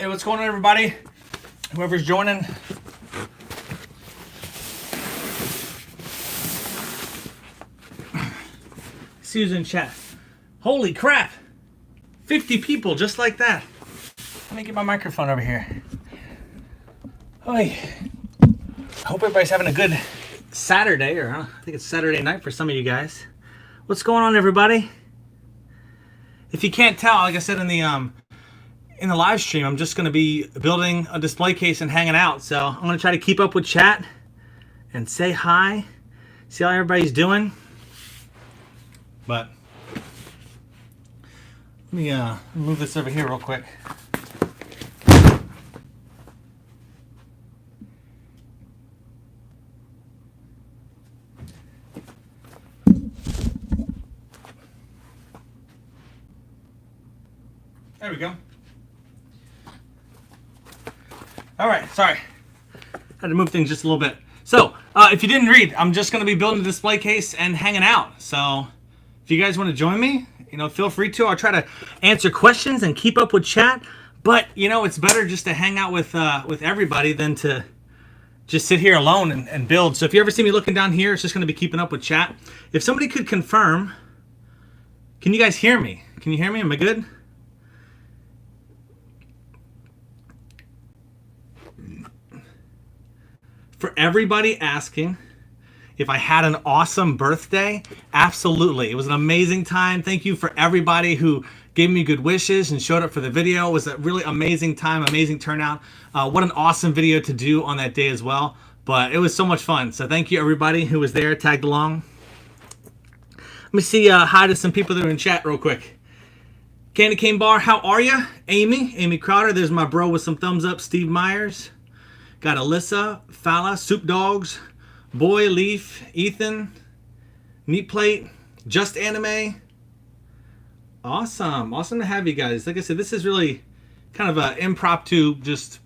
what's going on, everybody? Whoever's joining. See who's in chat. Holy crap! 50 people just like that. Let me get my microphone over here. Hi. I hope everybody's having a good Saturday, or I think it's Saturday night for some of you guys. What's going on, everybody? If you can't tell, like I said in the live stream, I'm just going to be building a display case and hanging out. So I'm going to try to keep up with chat and say hi, see how everybody's doing. But let me move this over here real quick. There we go. All right, sorry. Had to move things just a little bit. So, if you didn't read, I'm just going to be building a display case and hanging out. So, if you guys want to join me, feel free to. I'll try to answer questions and keep up with chat. But, it's better just to hang out with everybody than to just sit here alone and build. So, if you ever see me looking down here, it's just going to be keeping up with chat. If somebody could confirm, can you guys hear me? Can you hear me? Am I good? For everybody asking if I had an awesome birthday, absolutely. It was an amazing time. Thank you for everybody who gave me good wishes and showed up for the video. It was a really amazing time, amazing turnout. What an awesome video to do on that day as well. But it was so much fun. So thank you, everybody who was there, tagged along. Let me see hi to some people that are in chat real quick. Candy Cane Bar, how are you? Amy Crowder, there's my bro with some thumbs up, Steve Myers. Got Alyssa, Fala, Soup Dogs, Boy, Leaf, Ethan, Neat Plate, Just Anime. Awesome. Awesome to have you guys. Like I said, this is really kind of an impromptu, just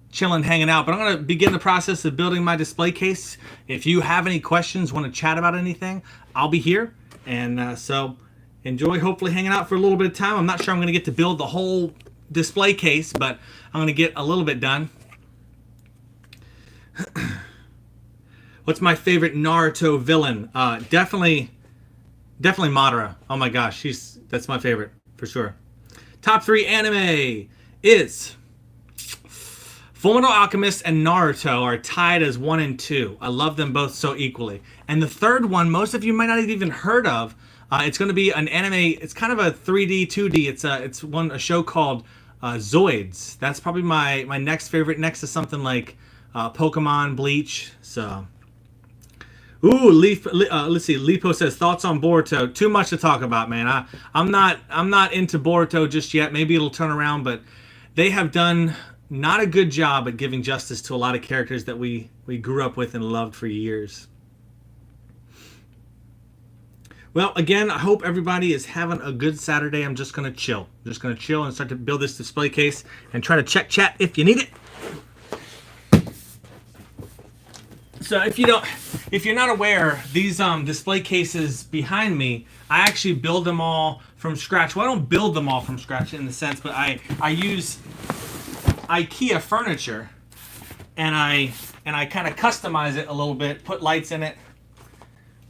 chilling, hanging out. But I'm going to begin the process of building my display case. If you have any questions, want to chat about anything, I'll be here. And so enjoy hopefully hanging out for a little bit of time. I'm not sure I'm going to get to build the whole display case, but I'm going to get a little bit done. What's my favorite Naruto villain? Definitely Madara. Oh my gosh, that's my favorite for sure. Top 3 anime is Fullmetal Alchemist and Naruto are tied as 1 and 2. I love them both so equally. And the third one, most of you might not have even heard of. It's going to be an anime. It's kind of a 3D, 2D. It's a show called Zoids. That's probably my next favorite, next to something like Pokemon, Bleach. So, ooh, let's see. Lipo says thoughts on Boruto. Too much to talk about, man. I'm not into Boruto just yet. Maybe it'll turn around, but they have done not a good job at giving justice to a lot of characters that we grew up with and loved for years. Well, again, I hope everybody is having a good Saturday. I'm just gonna chill. I'm just gonna chill and start to build this display case and try to check chat if you need it. So if you're not aware, these display cases behind me, I actually build them all from scratch. Well, I don't build them all from scratch in the sense, but I use IKEA furniture and I kind of customize it a little bit, put lights in it,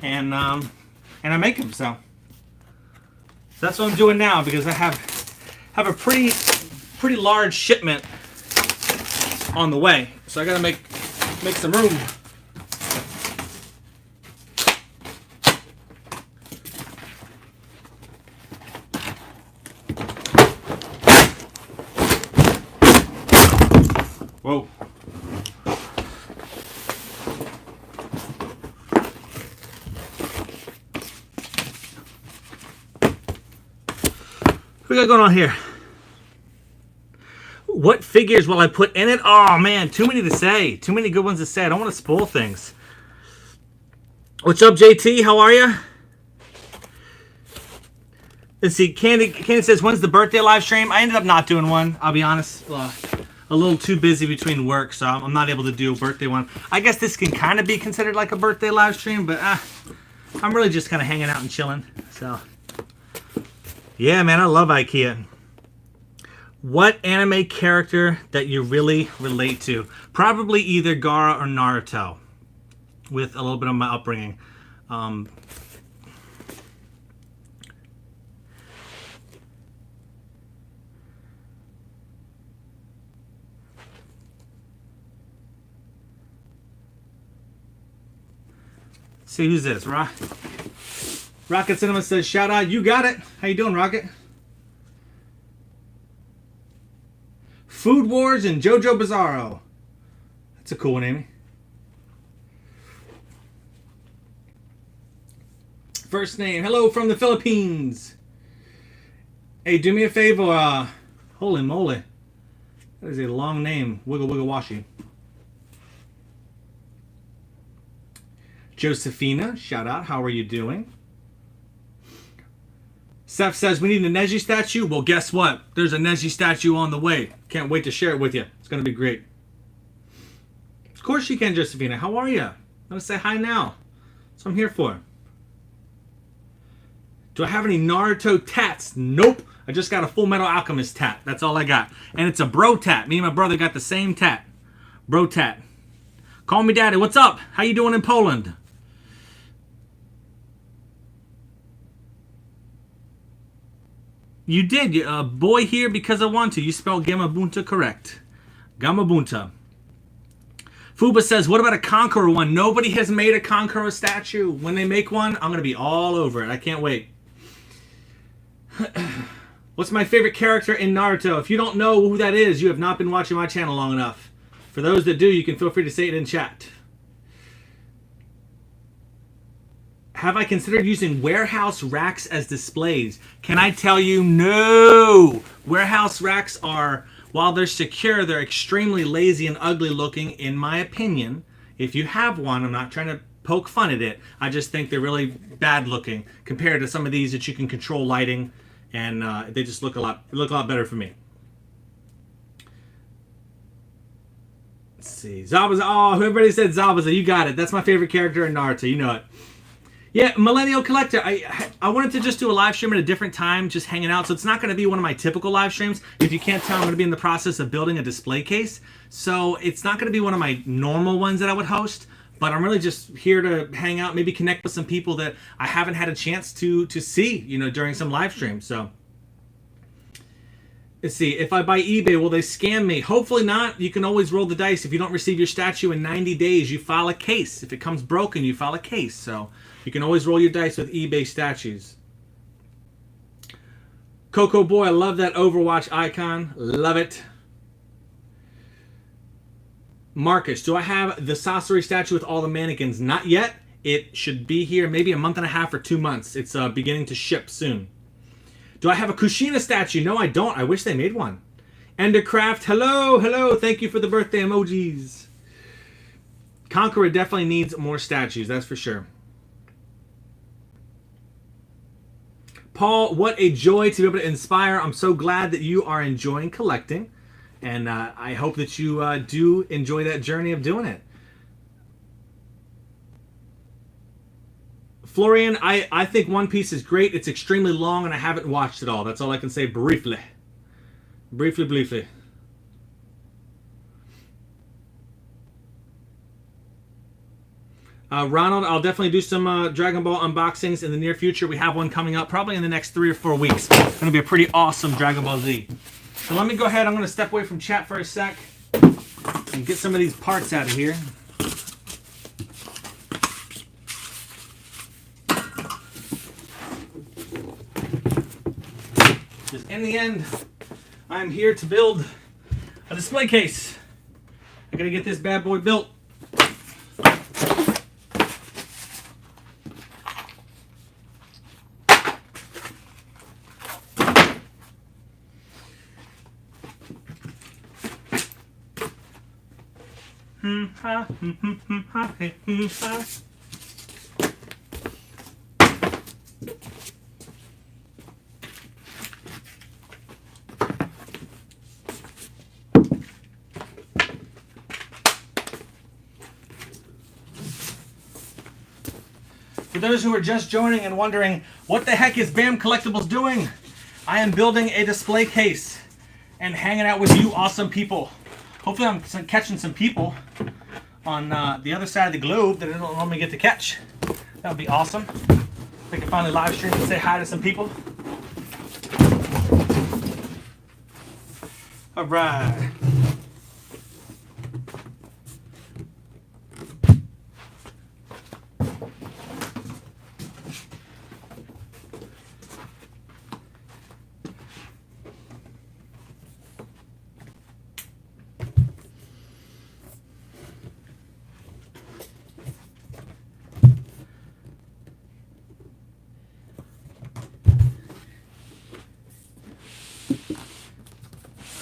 and I make them. So that's what I'm doing now because I have a pretty large shipment on the way. So I gotta make some room. Whoa. What we got going on here? What figures will I put in it? Oh man, too many to say. Too many good ones to say. I don't want to spoil things. What's up, JT? How are you? Let's see. Candy says, when's the birthday live stream? I ended up not doing one. I'll be honest. A little too busy between work, so I'm not able to do a birthday one. I guess this can kind of be considered like a birthday live stream, but I'm really just kind of hanging out and chilling. So, yeah, man, I love IKEA. What anime character that you really relate to? Probably either Gaara or Naruto, with a little bit of my upbringing. See who's this? Rocket Cinema says, shout out, you got it. How you doing, Rocket? Food Wars and JoJo Bizarro. That's a cool one, Amy. First name, hello from the Philippines. Hey, do me a favor. Holy moly. That is a long name. Wiggle Wiggle Washi. Josephina, shout out. How are you doing? Seth says, we need a Neji statue. Well, guess what? There's a Neji statue on the way. Can't wait to share it with you. It's going to be great. Of course you can, Josephina. How are you? I'm going to say hi now. That's what I'm here for. Do I have any Naruto tats? Nope. I just got a Full Metal Alchemist tat. That's all I got. And it's a bro tat. Me and my brother got the same tat. Bro tat. Call me daddy. What's up? How you doing in Poland? You did. Boy here because I want to. You spelled Gamabunta correct. Gamabunta. Fuba says, what about a Conqueror one? Nobody has made a Conqueror statue. When they make one, I'm going to be all over it. I can't wait. What's my favorite character in Naruto? If you don't know who that is, you have not been watching my channel long enough. For those that do, you can feel free to say it in chat. Have I considered using warehouse racks as displays? Can I tell you, no! Warehouse racks are, while they're secure, they're extremely lazy and ugly looking, in my opinion. If you have one, I'm not trying to poke fun at it. I just think they're really bad looking compared to some of these that you can control lighting, and they just look a lot better for me. Let's see. Zabuza. Oh, everybody said Zabuza. You got it. That's my favorite character in Naruto. You know it. Yeah, Millennial Collector. I wanted to just do a live stream at a different time, just hanging out. So it's not going to be one of my typical live streams. If you can't tell, I'm going to be in the process of building a display case. So it's not going to be one of my normal ones that I would host. But I'm really just here to hang out, maybe connect with some people that I haven't had a chance to see, you know, during some live streams. So let's see. If I buy eBay, will they scam me? Hopefully not. You can always roll the dice. If you don't receive your statue in 90 days, you file a case. If it comes broken, you file a case. So you can always roll your dice with eBay statues. Coco Boy, I love that Overwatch icon. Love it. Marcus, do I have the Sasori statue with all the mannequins? Not yet. It should be here maybe a month and a half or 2 months. It's beginning to ship soon. Do I have a Kushina statue? No, I don't. I wish they made one. Endercraft, hello, hello. Thank you for the birthday emojis. Conqueror definitely needs more statues, that's for sure. Paul, what a joy to be able to inspire. I'm so glad that you are enjoying collecting. And I hope that you do enjoy that journey of doing it. Florian, I think One Piece is great. It's extremely long and I haven't watched it all. That's all I can say briefly. Briefly. Ronald, I'll definitely do some Dragon Ball unboxings in the near future. We have one coming up probably in the next 3 or 4 weeks. It's going to be a pretty awesome Dragon Ball Z. So let me go ahead. I'm going to step away from chat for a sec and get some of these parts out of here. Because in the end, I'm here to build a display case. I got to get this bad boy built. For those who are just joining and wondering, what the heck is BAM Collectibles doing? I am building a display case. and hanging out with you awesome people. Hopefully I'm catching some people on the other side of the globe that I don't normally get to catch. That would be awesome. If I can finally live stream and say hi to some people. All right.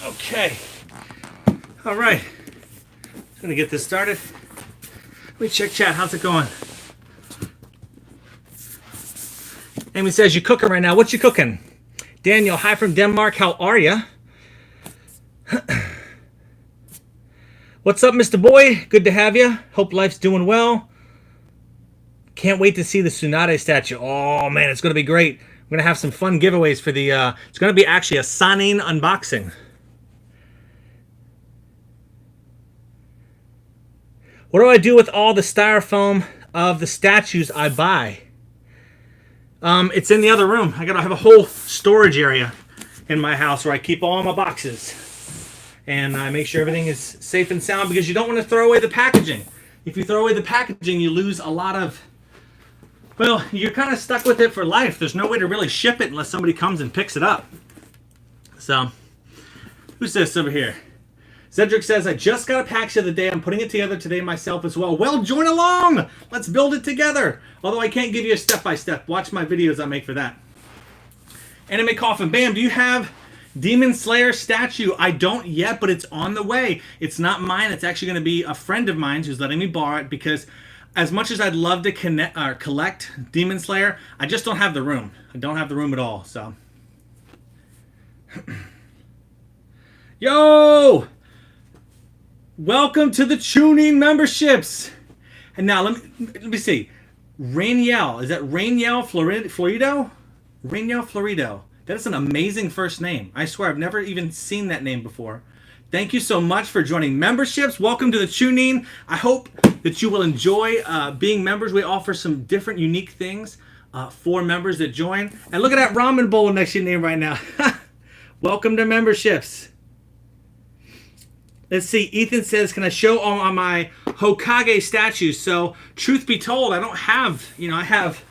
Okay. All right. Just gonna get this started. Let me check chat. How's it going? Amy says you cooking right now. What you cooking? Daniel, hi from Denmark. How are ya? What's up, Mr. Boy? Good to have you. Hope life's doing well. Can't wait to see the Tsunade statue. Oh man, it's gonna be great. I'm gonna have some fun giveaways for the. It's gonna be actually a signing unboxing. What do I do with all the styrofoam of the statues I buy? It's in the other room. I have a whole storage area in my house where I keep all my boxes. And I make sure everything is safe and sound because you don't want to throw away the packaging. If you throw away the packaging, you lose a lot of... Well, you're kind of stuck with it for life. There's no way to really ship it unless somebody comes and picks it up. So, who's this over here? Cedric says, I just got a pack the other day. I'm putting it together today myself as well. Well, join along. Let's build it together. Although I can't give you a step-by-step. Watch my videos I make for that. Anime Coffin. Bam, do you have Demon Slayer statue? I don't yet, but it's on the way. It's not mine. It's actually going to be a friend of mine who's letting me borrow it because as much as I'd love to collect Demon Slayer, I just don't have the room. I don't have the room at all, so. Yo! Welcome to the tuning memberships. And now let me see. Rainiel, is that Rainiel Florido? Rainiel Florido. That is an amazing first name. I swear I've never even seen that name before. Thank you so much for joining memberships. Welcome to the tuning. I hope that you will enjoy being members. We offer some different unique things for members that join. And look at that ramen bowl next to your name right now. Welcome to memberships. Let's see, Ethan says, can I show all my Hokage statues? So, truth be told, I don't have, I have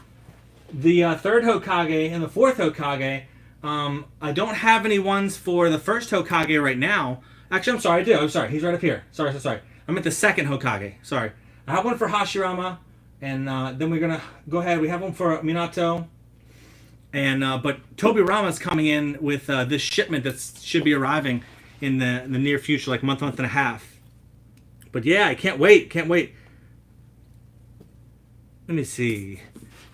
the third Hokage and the fourth Hokage. I don't have any ones for the first Hokage right now. Actually, I'm sorry, I do. I'm sorry, he's right up here. Sorry. I'm at the second Hokage. Sorry. I have one for Hashirama, and then we're going to go ahead. We have one for Minato. And but Tobirama's coming in with this shipment that should be arriving in the near future, like month and a half. But yeah, I can't wait. Let me see.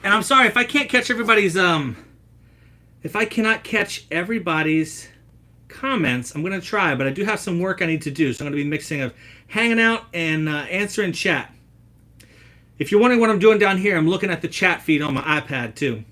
And I'm sorry if I can't catch everybody's if I cannot catch everybody's comments, I'm gonna try, but I do have some work I need to do, so I'm gonna be mixing of hanging out and answering chat. If you're wondering what I'm doing down here, I'm looking at the chat feed on my iPad too.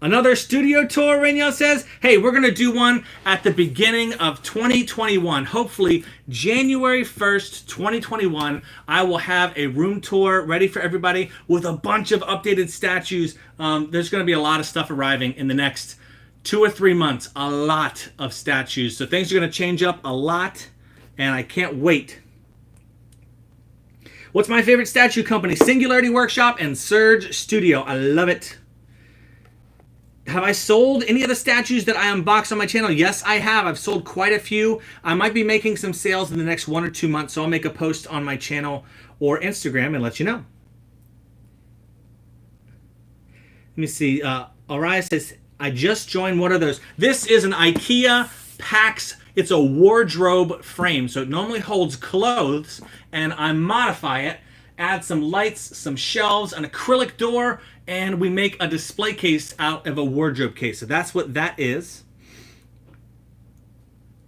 Another studio tour, Rainiel says. Hey, we're going to do one at the beginning of 2021. Hopefully, January 1st, 2021, I will have a room tour ready for everybody with a bunch of updated statues. There's going to be a lot of stuff arriving in the next 2 or 3 months. A lot of statues. So things are going to change up a lot, and I can't wait. What's my favorite statue company? Singularity Workshop and Surge Studio. I love it. Have I sold any of the statues that I unboxed on my channel? Yes, I have. I've sold quite a few. I might be making some sales in the next 1 or 2 months, so I'll make a post on my channel or Instagram and let you know. Let me see. Araya says, I just joined. What are those? This is an IKEA PAX. It's a wardrobe frame, so it normally holds clothes, and I modify it, add some lights, some shelves, an acrylic door, and we make a display case out of a wardrobe case. So that's what that is.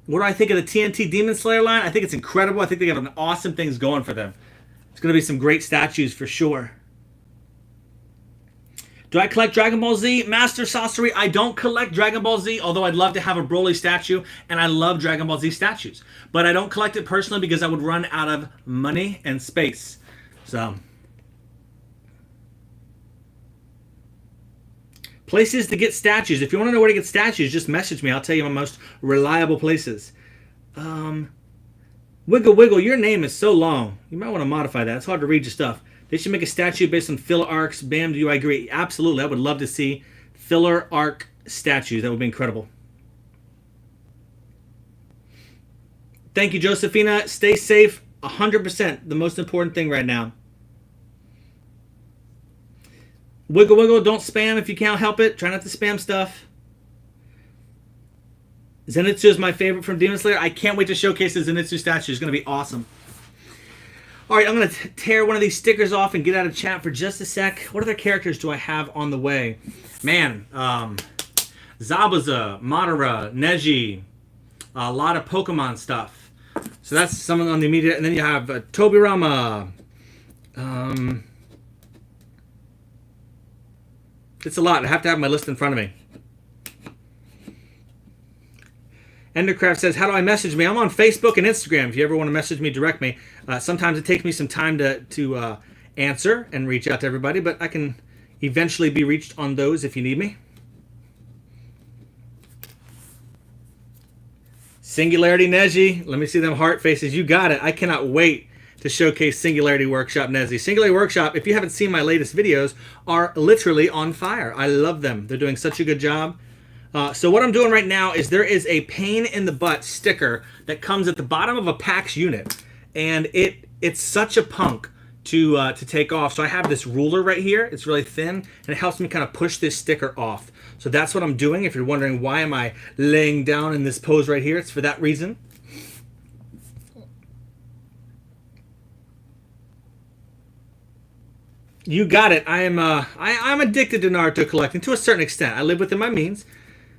What do I think of the TNT Demon Slayer line? I think it's incredible. I think they have awesome things going for them. It's going to be some great statues for sure. Do I collect Dragon Ball Z? Master Sorcery, I don't collect Dragon Ball Z, although I'd love to have a Broly statue, and I love Dragon Ball Z statues. But I don't collect it personally because I would run out of money and space. So, places to get statues. If you want to know where to get statues, just message me. I'll tell you my most reliable places. Wiggle Wiggle, your name is so long. You might want to modify that. It's hard to read your stuff. They should make a statue based on filler arcs. Bam, do I agree? Absolutely. I would love to see filler arc statues. That would be incredible. Thank you, Josephina. Stay safe. 100%. The most important thing right now. Wiggle Wiggle, don't spam if you can't help it. Try not to spam stuff. Zenitsu is my favorite from Demon Slayer. I can't wait to showcase the Zenitsu statue. It's going to be awesome. All right, I'm going to tear one of these stickers off and get out of chat for just a sec. What other characters do I have on the way? Man, Zabuza, Madara, Neji, a lot of Pokemon stuff. So that's someone on the immediate. And then you have Tobirama. It's a lot. I have to have my list in front of me. Endercraft says, how do I message me? I'm on Facebook and Instagram. If you ever want to message me, direct me. Sometimes it takes me some time to answer and reach out to everybody, but I can eventually be reached on those if you need me. Singularity Neji. Let me see them heart faces. You got it. I cannot wait to showcase Singularity Workshop Neji. Singularity Workshop, if you haven't seen my latest videos, are literally on fire. I love them. They're doing such a good job. So what I'm doing right now is there is a pain in the butt sticker that comes at the bottom of a PAX unit, and it's such a punk to take off. So I have this ruler right here. It's really thin, and it helps me kind of push this sticker off. So that's what I'm doing. If you're wondering why am I laying down in this pose right here, it's for that reason. You got it. I'm addicted to Naruto collecting to a certain extent. I live within my means.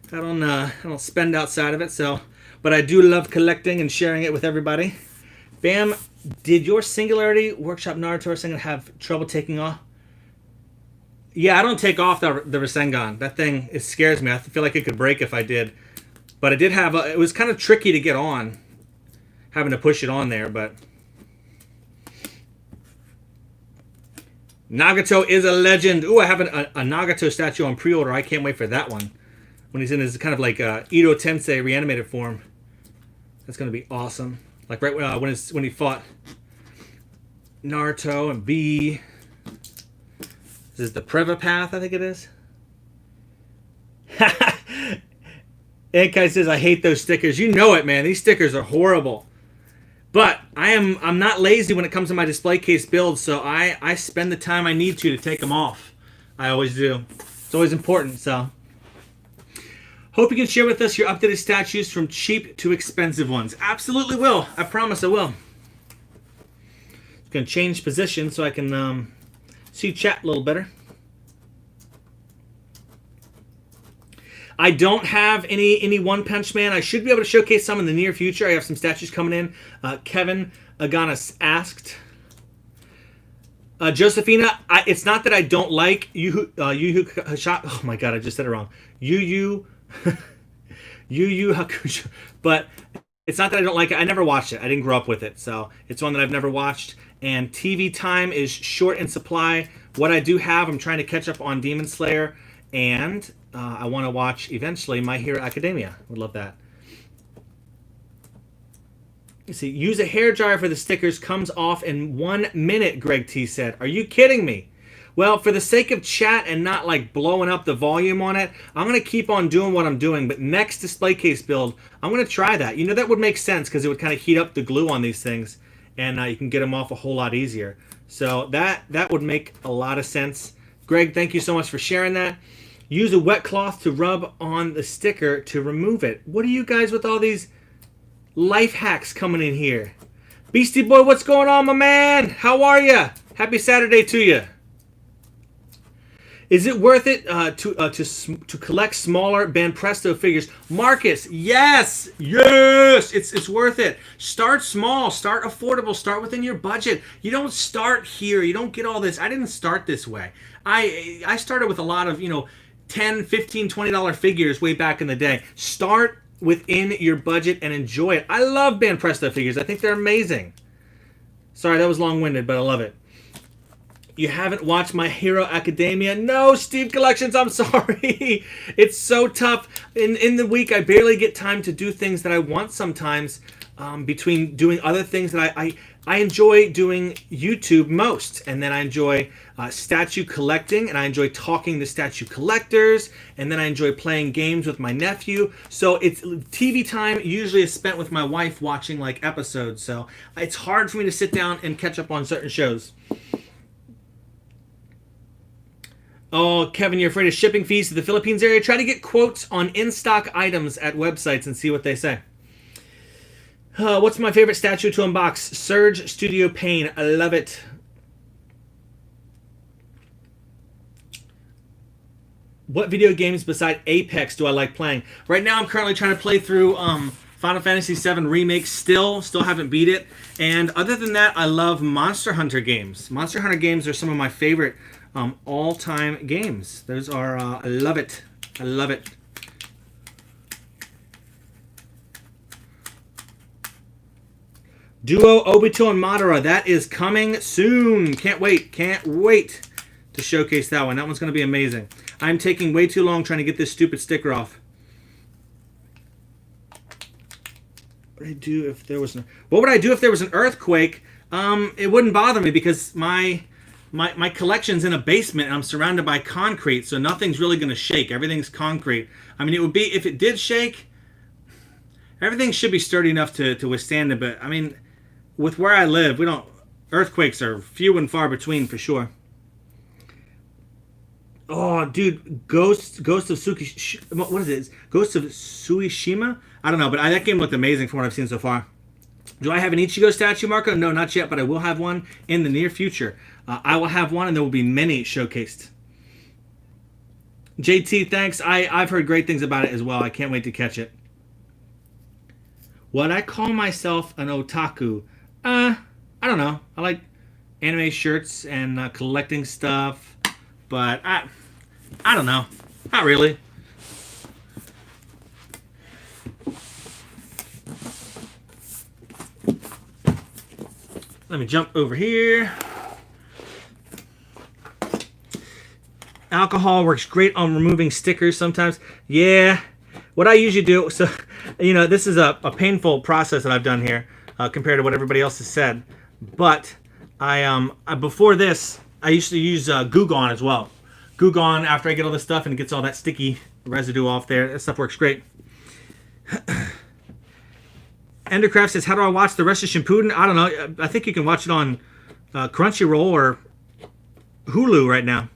I don't spend outside of it, so, but I do love collecting and sharing it with everybody. Bam, did your Singularity Workshop Naruto Rasengan have trouble taking off? Yeah, I don't take off the Rasengan. That thing, it scares me. I feel like it could break if I did. But it did have, it was kind of tricky to get on, having to push it on there, but. Nagato is a legend. Ooh, I have a Nagato statue on pre-order. I can't wait for that one. When he's in his kind of like Edo Tensei reanimated form. That's going to be awesome. Like right when he fought Naruto and B. This is the Preva Path, I think it is. Enkai says, I hate those stickers. You know it, man. These stickers are horrible. But I'm not lazy when it comes to my display case build, so I spend the time I need to take them off. I always do. It's always important, so. Hope you can share with us your updated statues from cheap to expensive ones. Absolutely will. I promise I will. Just going to change position so I can see chat a little better. I don't have any One Punch Man. I should be able to showcase some in the near future. I have some statues coming in. Kevin Aganis asked. Josephina, it's not that I don't like Yu Hakusho. Oh my god, I just said it wrong. Yu Hakusho. But it's not that I don't like it. I never watched it. I didn't grow up with it. So it's one that I've never watched. And TV time is short in supply. What I do have, I'm trying to catch up on Demon Slayer. And I want to watch, eventually, My Hero Academia. Would love that. You see, use a hairdryer for the stickers. Comes off in 1 minute, Greg T said. Are you kidding me? Well, for the sake of chat and not like blowing up the volume on it, I'm going to keep on doing what I'm doing. But next display case build, I'm going to try that. You know, that would make sense because it would kind of heat up the glue on these things. And you can get them off a whole lot easier. So that would make a lot of sense. Greg, thank you so much for sharing that. Use a wet cloth to rub on the sticker to remove it. What are you guys with all these life hacks coming in here? Beastie Boy, what's going on, my man? How are you? Happy Saturday to you. Is it worth it to collect smaller Banpresto figures? Marcus, yes, yes, it's worth it. Start small, start affordable, start within your budget. You don't start here. You don't get all this. I didn't start this way. I started with a lot of, 10, 15, $20 figures way back in the day. Start within your budget and enjoy it. I love Banpresto figures. I think they're amazing. Sorry, that was long-winded, but I love it. You haven't watched My Hero Academia? No, Steve Collections, I'm sorry. It's so tough. In the week, I barely get time to do things that I want sometimes, between doing other things that I enjoy doing YouTube most. And then I enjoy statue collecting, and I enjoy talking to statue collectors, and then I enjoy playing games with my nephew. So it's TV time usually is spent with my wife watching like episodes. So it's hard for me to sit down and catch up on certain shows. Oh, Kevin, you're afraid of shipping fees to the Philippines area? Try to get quotes on in-stock items at websites and see what they say. What's my favorite statue to unbox? Surge Studio Pain. I love it. What video games beside Apex do I like playing? Right now, I'm currently trying to play through Final Fantasy VII Remake. Still haven't beat it. And other than that, I love Monster Hunter games. Monster Hunter games are some of my favorite all-time games. Those are, I love it. I love it. Duo Obito and Madara. That is coming soon. Can't wait. Can't wait to showcase that one. That one's going to be amazing. I'm taking way too long trying to get this stupid sticker off. What would I do if there was an earthquake? It wouldn't bother me because my collection's in a basement and I'm surrounded by concrete, so nothing's really going to shake. Everything's concrete. I mean, it would be, if it did shake, everything should be sturdy enough to withstand it. But, I mean, with where I live, earthquakes are few and far between for sure. Oh, dude, Ghost of Tsushima, what is it? Ghost of Tsushima? I don't know, but that game looked amazing from what I've seen so far. Do I have an Ichigo statue, Marco? No, not yet, but I will have one in the near future. I will have one, and there will be many showcased. JT, thanks. I've heard great things about it as well. I can't wait to catch it. Would I call myself an otaku? I don't know. I like anime shirts and collecting stuff, but I don't know. Not really. Let me jump over here. Alcohol works great on removing stickers sometimes. Yeah. What I usually do, so, this is a painful process that I've done here compared to what everybody else has said. But before this, I used to use Goo Gone as well. Goo Gone after I get all this stuff and it gets all that sticky residue off there. That stuff works great. Endercraft says, how do I watch the rest of Shippuden? I don't know. I think you can watch it on Crunchyroll or Hulu right now.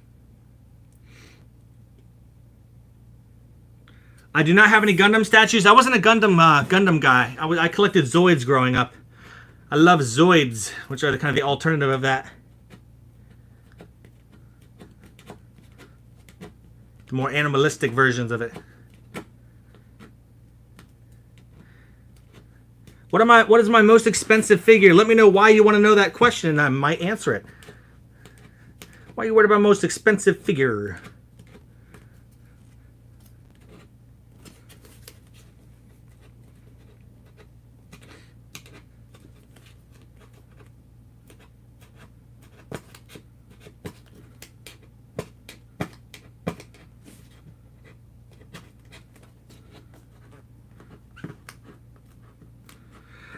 I do not have any Gundam statues. I wasn't a Gundam guy. I collected Zoids growing up. I love Zoids, which are kind of the alternative of that. The more animalistic versions of it. What is my most expensive figure? Let me know why you want to know that question and I might answer it. Why are you worried about most expensive figure?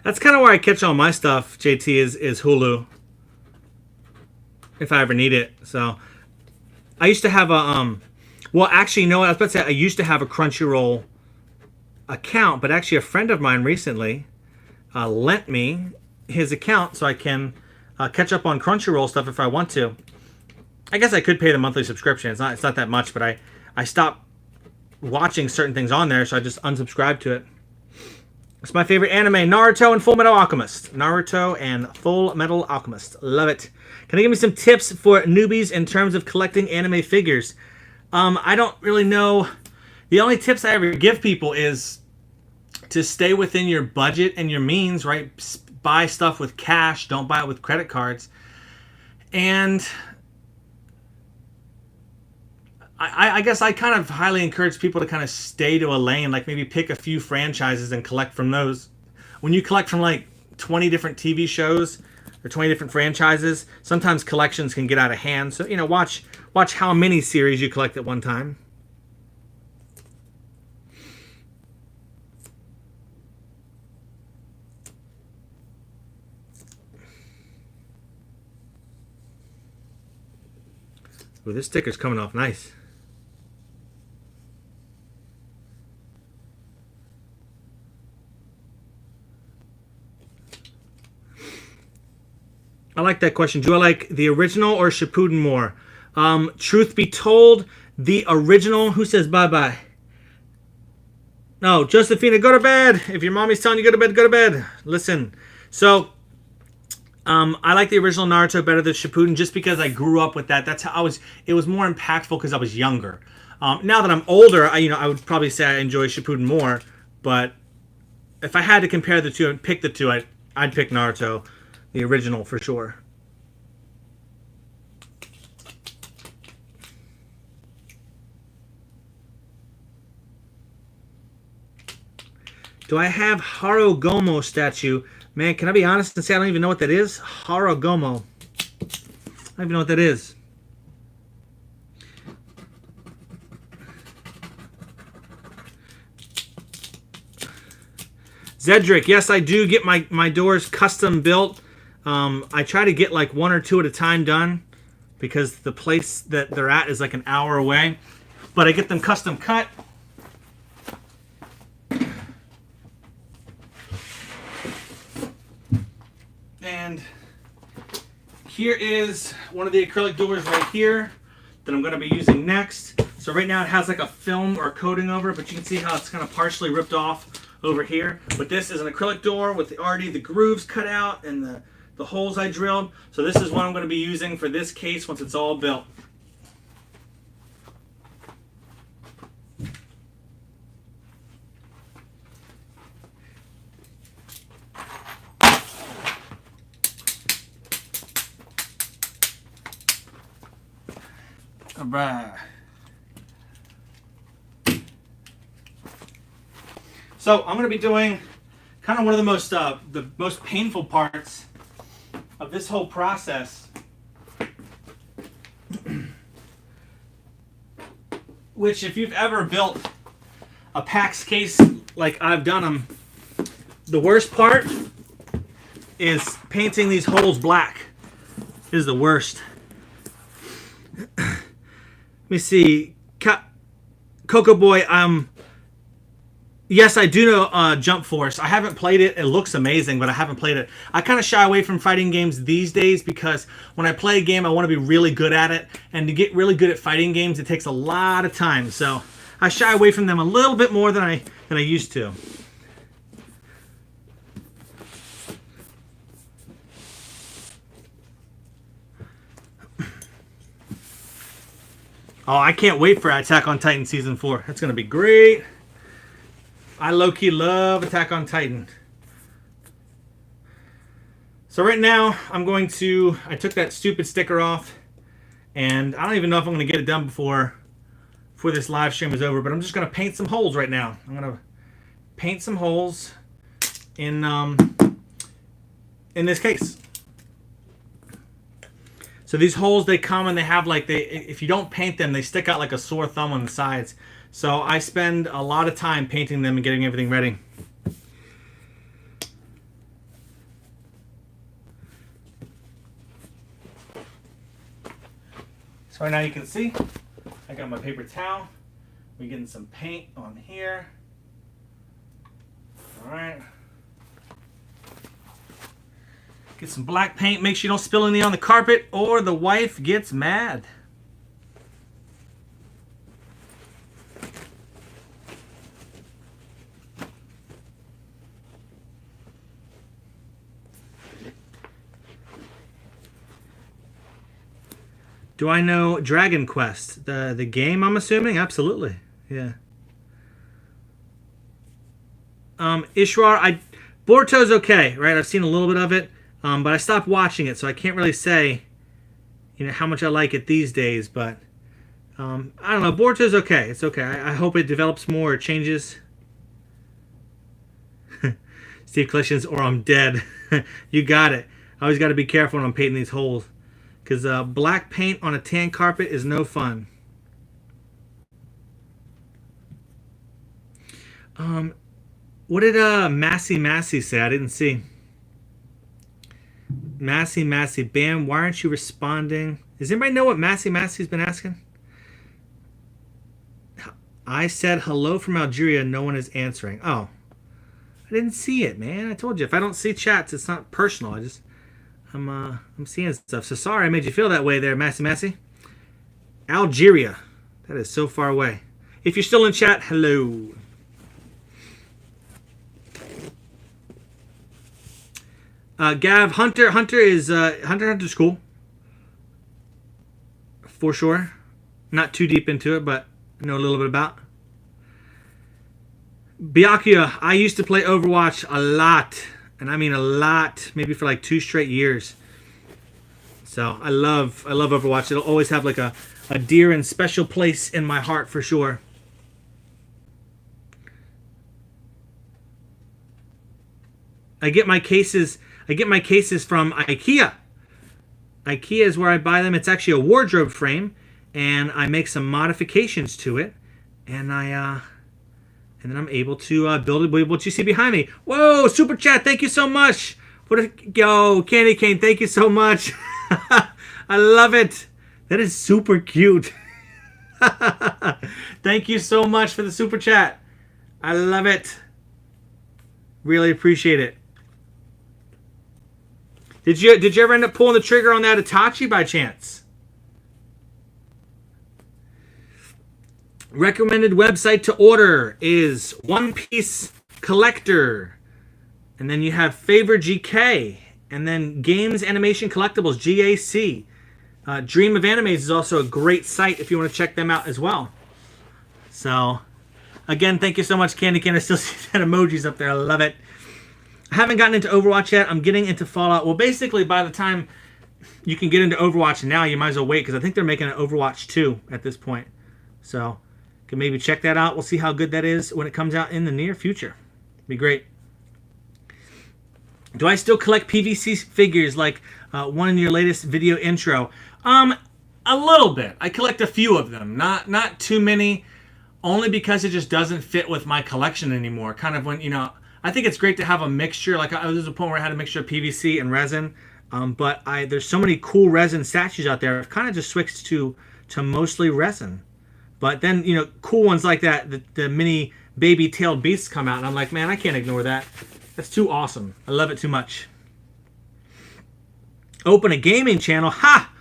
That's kind of where I catch all my stuff, JT, is Hulu. If I ever need it. So, I used to have a, well, actually, I was about to say, I used to have a Crunchyroll account, but actually a friend of mine recently lent me his account so I can catch up on Crunchyroll stuff if I want to. I guess I could pay the monthly subscription. It's not that much, but I stopped watching certain things on there, so I just unsubscribed to it. It's my favorite anime, Naruto and Full Metal Alchemist. Naruto and Full Metal Alchemist. Love it. Can you give me some tips for newbies in terms of collecting anime figures? I don't really know. The only tips I ever give people is to stay within your budget and your means, right? Buy stuff with cash. Don't buy it with credit cards. And I guess I kind of highly encourage people to kind of stay to a lane, like maybe pick a few franchises and collect from those. When you collect from like 20 different TV shows or 20 different franchises, sometimes collections can get out of hand. So, you know, watch how many series you collect at one time. Ooh, this sticker's coming off nice. I like that question. Do I like the original or Shippuden more? Truth be told, the original. Who says bye-bye? No, Josephina, go to bed. If your mommy's telling you go to bed, go to bed. Listen. So, I like the original Naruto better than Shippuden just because I grew up with that. That's how I was. It was more impactful because I was younger. Now that I'm older, I would probably say I enjoy Shippuden more. But if I had to compare the two and pick the two, I'd pick Naruto. The original, for sure. Do I have Harugomo statue? Man, can I be honest and say I don't even know what that is? Harugomo. I don't even know what that is. Zedric, yes, I do get my doors custom built. I try to get like one or two at a time done because the place that they're at is like an hour away. But I get them custom cut. And here is one of the acrylic doors right here that I'm going to be using next. So right now it has like a film or coating over it, but you can see how it's kind of partially ripped off over here. But this is an acrylic door with already the grooves cut out and the holes I drilled. So this is what I'm going to be using for this case once it's all built. All right. So I'm going to be doing kind of one of the most painful parts of this whole process, which if you've ever built a PAX case like I've done them, the worst part is painting these holes black. This is the worst. Let me see. Coco Boy, yes, I do know Jump Force. I haven't played it. It looks amazing, but I haven't played it. I kind of shy away from fighting games these days because when I play a game, I want to be really good at it. And to get really good at fighting games, it takes a lot of time. So I shy away from them a little bit more than I used to. Oh, I can't wait for Attack on Titan Season 4. That's going to be great. I low-key love Attack on Titan. So right now, I took that stupid sticker off, and I don't even know if I'm going to get it done before this live stream is over, but I'm just going to paint some holes right now. I'm going to paint some holes in this case. So these holes, they come and they have like, if you don't paint them, they stick out like a sore thumb on the sides. So I spend a lot of time painting them and getting everything ready. So right now you can see, I got my paper towel. We're getting some paint on here. All right. Get some black paint. Make sure you don't spill any on the carpet or the wife gets mad. Do I know Dragon Quest? The game, I'm assuming? Absolutely. Yeah. Ishrar, Boruto's okay, right? I've seen a little bit of it, but I stopped watching it, so I can't really say, how much I like it these days. But I don't know. Boruto's okay. It's okay. I hope it develops more or changes. Steve Collections, or I'm dead. You got it. I always got to be careful when I'm painting these holes, because black paint on a tan carpet is no fun. What did Massey say? I didn't see. Massey, Bam, why aren't you responding? Does anybody know what Massey's been asking? I said hello from Algeria. No one is answering. Oh, I didn't see it, man. I told you, if I don't see chats, it's not personal. I'm seeing stuff. So sorry I made you feel that way there, Massey. Algeria. That is so far away. If you're still in chat, hello. Gav, Hunter is Hunter's cool. For sure. Not too deep into it, but I know a little bit about. Byakuya, I used to play Overwatch a lot. And I mean a lot. Maybe for like 2 straight years. So I love Overwatch. It'll always have like a dear and special place in my heart for sure. I get my cases from IKEA. IKEA is where I buy them. It's actually a wardrobe frame, and I make some modifications to it, and then I'm able to build it with what you see behind me. Whoa, super chat! Thank you so much. Yo, Candy Cane, thank you so much. I love it. That is super cute. Thank you so much for the super chat. I love it. Really appreciate it. Did you ever end up pulling the trigger on that Itachi by chance? Recommended website to order is One Piece Collector. And then you have Favor GK. And then Games Animation Collectibles, GAC. Dream of Animes is also a great site if you want to check them out as well. So, again, thank you so much, Candy Can. I still see that emojis up there. I love it. I haven't gotten into Overwatch yet. I'm getting into Fallout. Well, basically, by the time you can get into Overwatch now, you might as well wait, because I think they're making an Overwatch 2 at this point. So, you can maybe check that out. We'll see how good that is when it comes out in the near future. Be great. Do I still collect PVC figures like one in your latest video intro? A little bit. I collect a few of them. Not too many, only because it just doesn't fit with my collection anymore. Kind of when, I think it's great to have a mixture. Like, there's a point where I had a mixture of PVC and resin. But there's so many cool resin statues out there. I've kind of just switched to mostly resin. But then, cool ones like that, the mini baby-tailed beasts come out. And I'm like, man, I can't ignore that. That's too awesome. I love it too much. Open a gaming channel. Ha!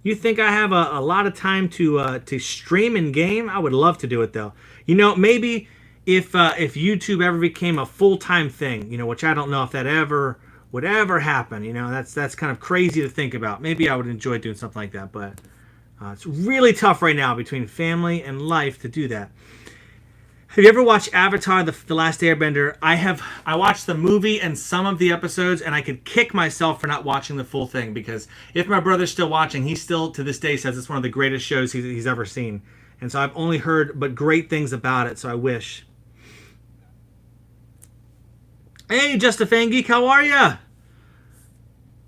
You think I have a lot of time to stream and game? I would love to do it, though. Maybe if YouTube ever became a full-time thing, which I don't know if that ever would ever happen. That's kind of crazy to think about. Maybe I would enjoy doing something like that, but it's really tough right now between family and life to do that. Have you ever watched Avatar: The Last Airbender? I watched the movie and some of the episodes, and I could kick myself for not watching the full thing, because if my brother's still watching, he still to this day says it's one of the greatest shows he's ever seen. And so I've only heard but great things about it, so I wish. Hey, Just a Fan Geek, how are ya?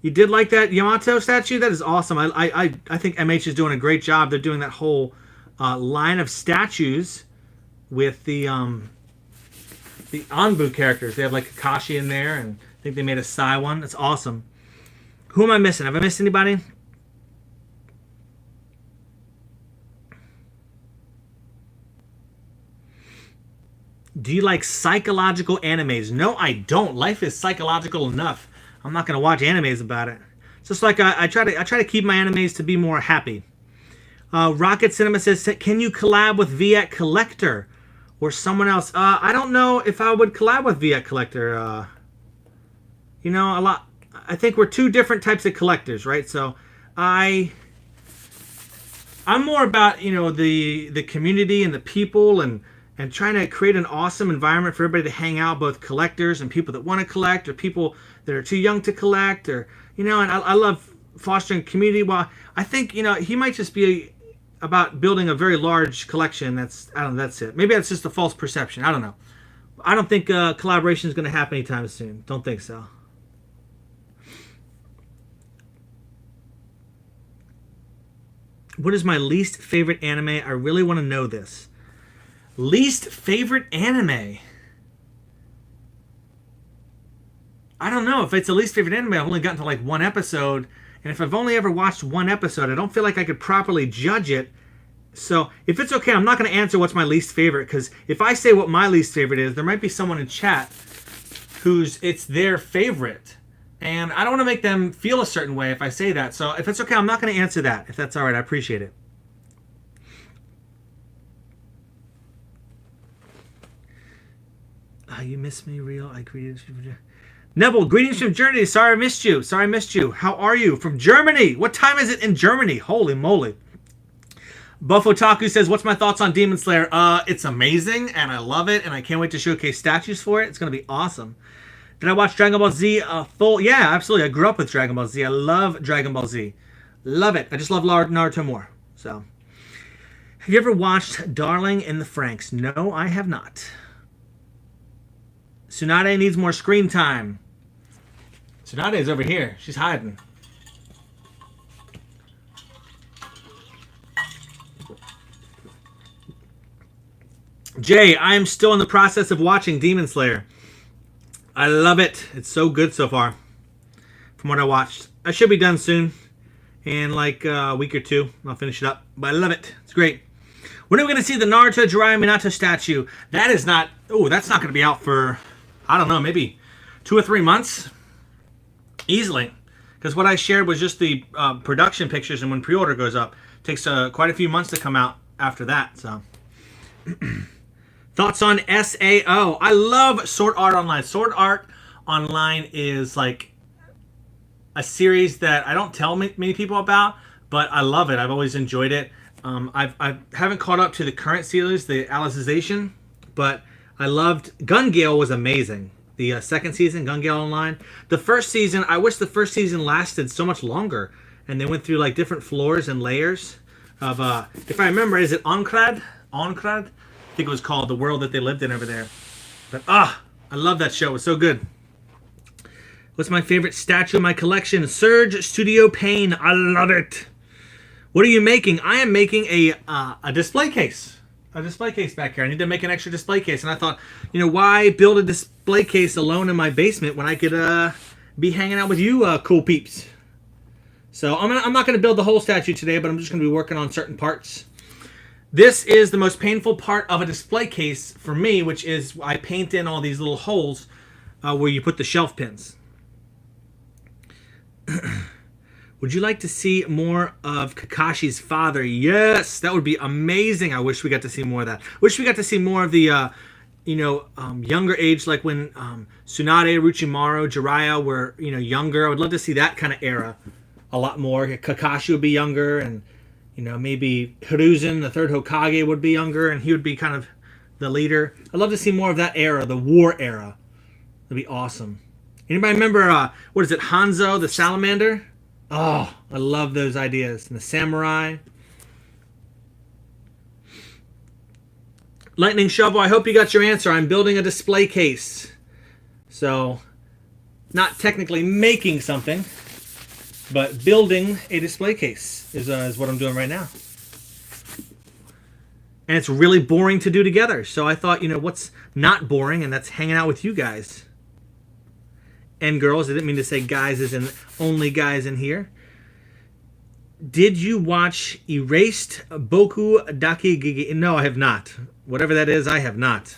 You did like that Yamato statue? That is awesome. I think MH is doing a great job. They're doing that whole line of statues with the Anbu characters. They have like Kakashi in there, and I think they made a Sai one. That's awesome. Who am I missing? Have I missed anybody? Do you like psychological animes? No, I don't. Life is psychological enough. I'm not gonna watch animes about it. It's just like I try to keep my animes to be more happy. Rocket Cinema says, can you collab with Viet Collector or someone else? I don't know if I would collab with Viet Collector. A lot. I think we're two different types of collectors, right? So I I'm more about, you know, the community and the people, and trying to create an awesome environment for everybody to hang out, both collectors and people that want to collect, or people that are too young to collect, or, you know, and I love fostering community. Well, I think, you know, he might just be about building a very large collection. I don't know, that's it. Maybe that's just a false perception. I don't know. I don't think collaboration is going to happen anytime soon. Don't think so. What is my least favorite anime? I really want to know this. Least favorite anime? I don't know. If it's the least favorite anime, I've only gotten to like one episode. And if I've only ever watched one episode, I don't feel like I could properly judge it. So if it's okay, I'm not going to answer what's my least favorite. Because if I say what my least favorite is, there might be someone in chat it's their favorite. And I don't want to make them feel a certain way if I say that. So if it's okay, I'm not going to answer that. If that's all right, I appreciate it. You miss me, real? I greeted you. Neville, greetings from Germany. Sorry I missed you. How are you? From Germany. What time is it in Germany? Holy moly. Buffotaku says, what's my thoughts on Demon Slayer? It's amazing, and I love it, and I can't wait to showcase statues for it. It's going to be awesome. Did I watch Dragon Ball Z full? Yeah, absolutely. I grew up with Dragon Ball Z. I love Dragon Ball Z. Love it. I just love Naruto more. So, have you ever watched Darling in the Franxx? No, I have not. Tsunade needs more screen time. Tsunade's over here. She's hiding. Jay, I am still in the process of watching Demon Slayer. I love it. It's so good so far. From what I watched. I should be done soon. In like a week or two. I'll finish it up. But I love it. It's great. When are we going to see the Naruto Jiraiya Minato statue? That is not... Oh, that's not going to be out for... I don't know. Maybe 2 or 3 months. Easily. Because what I shared was just the production pictures. And when pre-order goes up. It takes quite a few months to come out after that. So... Thoughts on SAO? I love Sword Art Online. Sword Art Online is like a series that I don't tell many people about, but I love it. I've always enjoyed it. I haven't caught up to the current series, the Alicization, but I loved... Gun Gale was amazing. The second season, Gun Gale Online. The first season, I wish the first season lasted so much longer, and they went through like different floors and layers of... if I remember, is it Onkrad? Onkrad? I think it was called, the world that they lived in over there. But I love that show. It was so good. What's my favorite statue in my collection? Surge Studio Pain. I love it. What are you making? I am making a display case. A display case back here. I need to make an extra display case. And I thought, you know, why build a display case alone in my basement when I could be hanging out with you cool peeps? So I'm not going to build the whole statue today, but I'm just going to be working on certain parts. This is the most painful part of a display case for me, which is I paint in all these little holes where you put the shelf pins. Would you like to see more of Kakashi's father? Yes, that would be amazing. I wish we got to see more of that. Wish we got to see more of the, younger age, like when Tsunade, Orochimaru, Jiraiya were, younger. I would love to see that kind of era a lot more. Kakashi would be younger, and maybe Hiruzen, the third Hokage, would be younger, and he would be kind of the leader. I'd love to see more of that era, the war era. That'd be awesome. Anybody remember, what is it, Hanzo, the salamander? Oh, I love those ideas. And the samurai. Lightning Shovel, I hope you got your answer. I'm building a display case. So, not technically making something, but building a display case is what I'm doing right now. And it's really boring to do together. So I thought, what's not boring? And that's hanging out with you guys. And girls. I didn't mean to say guys as in only guys in here. Did you watch Erased Boku Daki Gigi? No, I have not. Whatever that is, I have not.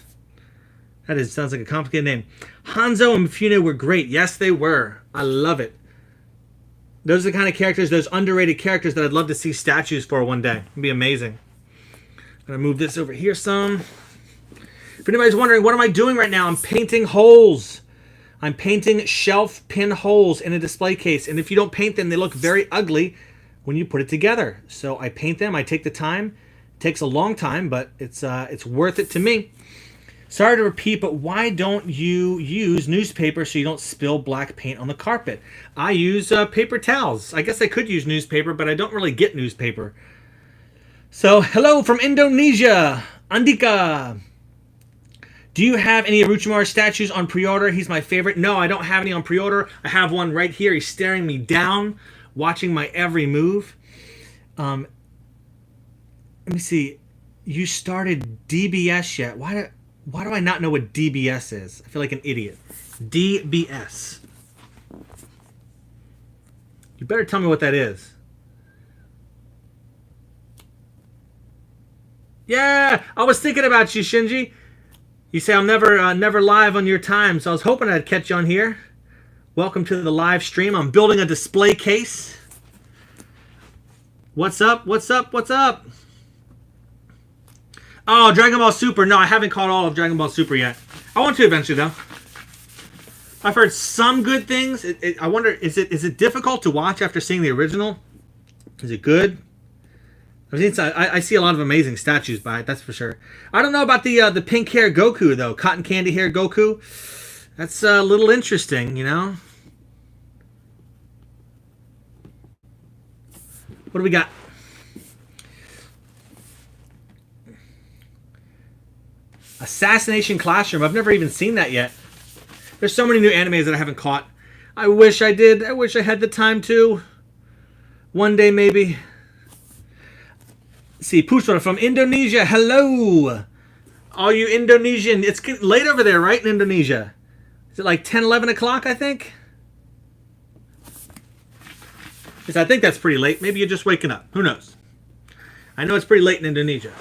Sounds like a complicated name. Hanzo and Mifune were great. Yes, they were. I love it. Those are the kind of characters, those underrated characters that I'd love to see statues for one day. It'd be amazing. I'm going to move this over here some. If anybody's wondering, what am I doing right now? I'm painting holes. I'm painting shelf pin holes in a display case. And if you don't paint them, they look very ugly when you put it together. So I paint them. I take the time. It takes a long time, but it's worth it to me. Sorry to repeat, but why don't you use newspaper so you don't spill black paint on the carpet? I use paper towels. I guess I could use newspaper, but I don't really get newspaper. So, hello from Indonesia, Andika. Do you have any Orochimaru statues on pre-order? He's my favorite. No, I don't have any on pre-order. I have one right here. He's staring me down, watching my every move. Let me see. You started DBS yet? Why do I not know what DBS is? I feel like an idiot. DBS. You better tell me what that is. Yeah, I was thinking about you, Shinji. You say I'm never live on your time, so I was hoping I'd catch you on here. Welcome to the live stream. I'm building a display case. What's up? What's up? What's up? Oh, Dragon Ball Super. No, I haven't caught all of Dragon Ball Super yet. I want to eventually, though. I've heard some good things. I wonder, is it difficult to watch after seeing the original? Is it good? I see a lot of amazing statues by it, that's for sure. I don't know about the pink hair Goku, though. Cotton candy hair Goku. That's a little interesting, you know? What do we got? Assassination Classroom. I've never even seen that yet. There's so many new animes that I haven't caught. I wish I did. I wish I had the time to. One day, maybe. Let's see, Pushra from Indonesia. Hello. All you Indonesian. It's late over there, right, in Indonesia? Is it like 10, 11 o'clock, I think? Because I think that's pretty late. Maybe you're just waking up. Who knows? I know it's pretty late in Indonesia.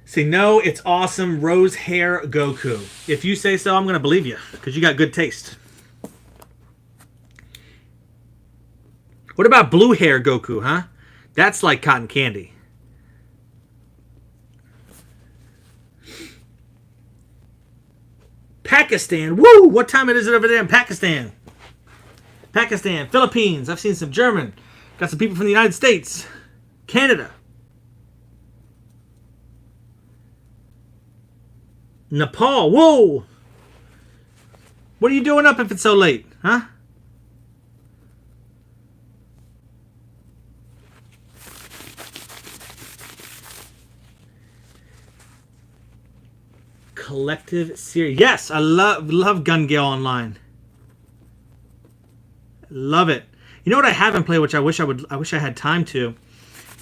See, no, it's awesome. Rose hair Goku. If you say so, I'm going to believe you. Because you got good taste. What about blue hair Goku, huh? That's like cotton candy. Pakistan. Woo! What time is it over there in Pakistan? Pakistan. Philippines. I've seen some German. Got some people from the United States. Canada. Nepal. Whoa! What are you doing up if it's so late? Huh? Collective series. Yes, I love Gun Gale Online. Love it. You know what I haven't played, which I wish I had time to,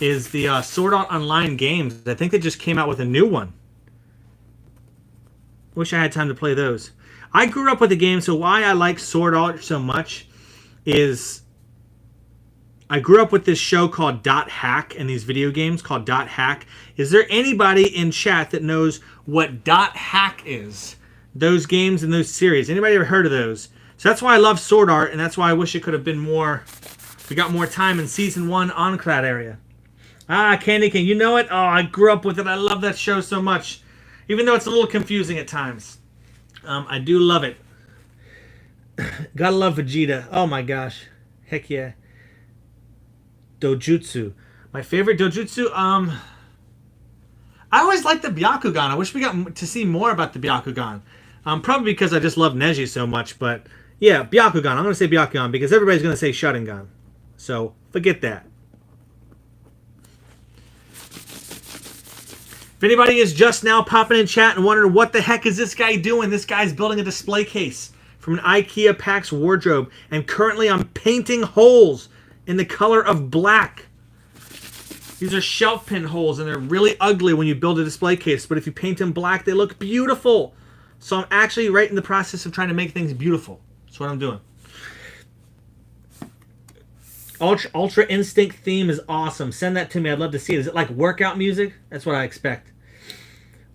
is the Sword Art Online games. I think they just came out with a new one. Wish I had time to play those. I grew up with the game, so why I like Sword Art so much is I grew up with this show called Dot Hack and these video games called Dot Hack. Is there anybody in chat that knows what Dot Hack is? Those games and those series. Anybody ever heard of those? So that's why I love Sword Art, and that's why I wish it could have been more. We got more time in Season 1 Onclad area. Ah, Candy King. You know it? Oh, I grew up with it. I love that show so much. Even though it's a little confusing at times. I do love it. Gotta love Vegeta. Oh my gosh. Heck yeah. Dojutsu. My favorite Dojutsu, I always liked the Byakugan. I wish we got to see more about the Byakugan. Probably because I just love Neji so much, but yeah, Byakugan. I'm going to say Byakugan because everybody's going to say Sharingan. So, forget that. If anybody is just now popping in chat and wondering what the heck is this guy doing, this guy's building a display case from an IKEA PAX wardrobe, and currently I'm painting holes in the color of black. These are shelf pin holes, and they're really ugly when you build a display case, but if you paint them black, they look beautiful. So I'm actually right in the process of trying to make things beautiful. That's what I'm doing. Ultra Instinct theme is awesome. Send that to me. I'd love to see it. Is it like workout music? That's what I expect.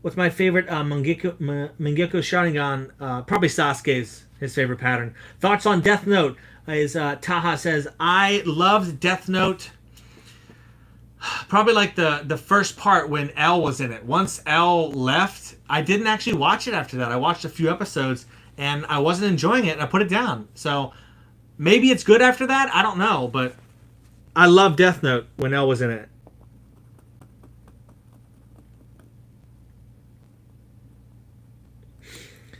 What's my favorite Mangekyo Sharingan? Probably Sasuke's his favorite pattern. Thoughts on Death Note? Is Taha says, I loved Death Note. Probably like the first part when L was in it. Once L left, I didn't actually watch it after that. I watched a few episodes and I wasn't enjoying it and I put it down. So maybe it's good after that. I don't know, but I love Death Note when Elle was in it.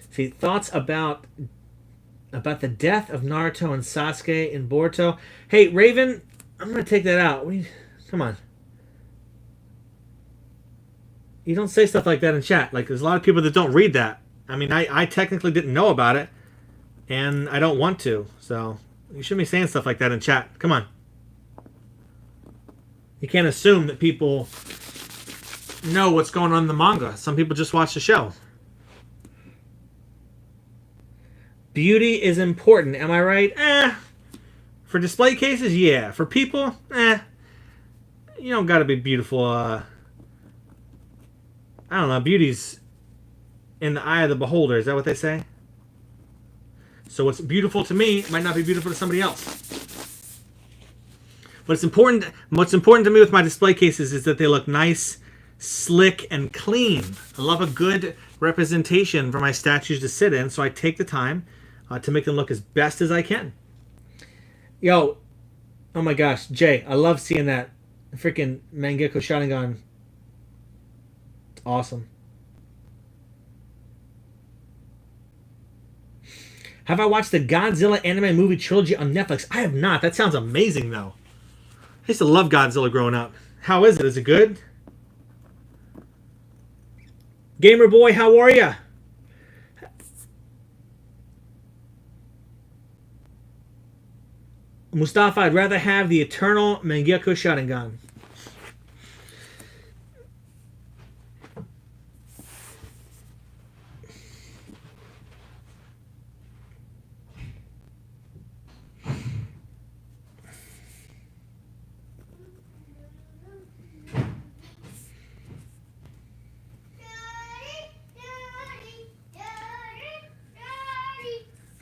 See, thoughts about the death of Naruto and Sasuke in Boruto. Hey, Raven, I'm going to take that out. Come on. You don't say stuff like that in chat. Like, there's a lot of people that don't read that. I mean, I technically didn't know about it, and I don't want to. So, you shouldn't be saying stuff like that in chat. Come on. You can't assume that people know what's going on in the manga. Some people just watch the show. Beauty is important. Am I right? For display cases, yeah. For people, you don't gotta be beautiful. I don't know. Beauty's in the eye of the beholder. Is that what they say? So what's beautiful to me might not be beautiful to somebody else. What's important to me with my display cases is that they look nice, slick, and clean. I love a good representation for my statues to sit in, so I take the time to make them look as best as I can. Yo, oh my gosh, Jay, I love seeing that freaking Mangekyo Sharingan. It's awesome. Have I watched the Godzilla anime movie trilogy on Netflix? I have not. That sounds amazing, though. I used to love Godzilla growing up. How is it? Is it good? Gamer boy, how are ya? Mustafa, I'd rather have the eternal Mangekyo Sharingan.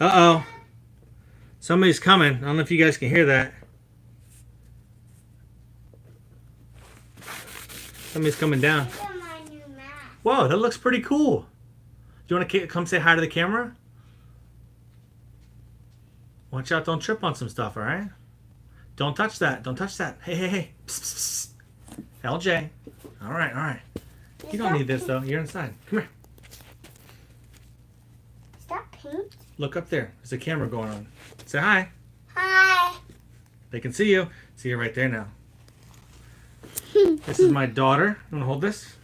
Uh-oh. Somebody's coming. I don't know if you guys can hear that. Somebody's coming down. Whoa, that looks pretty cool. Do you want to come say hi to the camera? Watch out, don't trip on some stuff, all right? Don't touch that. Don't touch that. Hey, hey, hey. Psst, psst, psst. LJ. All right, all right. You don't need this, though. You're inside. Come here. Is that pink? Look up there. There's a camera going on. Say hi. Hi. They can see you. See you right there now. This is my daughter. You want to hold this?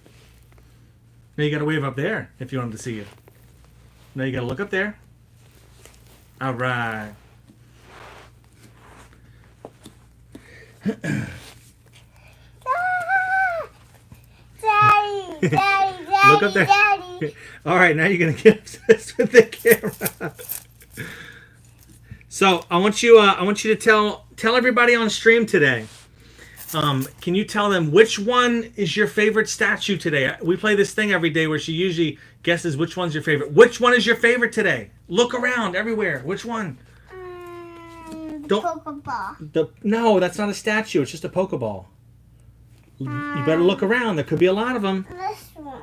Now you got to wave up there if you want them to see you. Now you got to look up there. All right. Daddy, daddy, daddy, Look up there. daddy. All right, now you're going to get obsessed with the camera. So I want you to tell everybody on stream today. Can you tell them which one is your favorite statue today? We play this thing every day where she usually guesses which one's your favorite. Which one is your favorite today? Look around everywhere. Which one? Pokeball. No, that's not a statue. It's just a Pokeball. You better look around. There could be a lot of them. This one.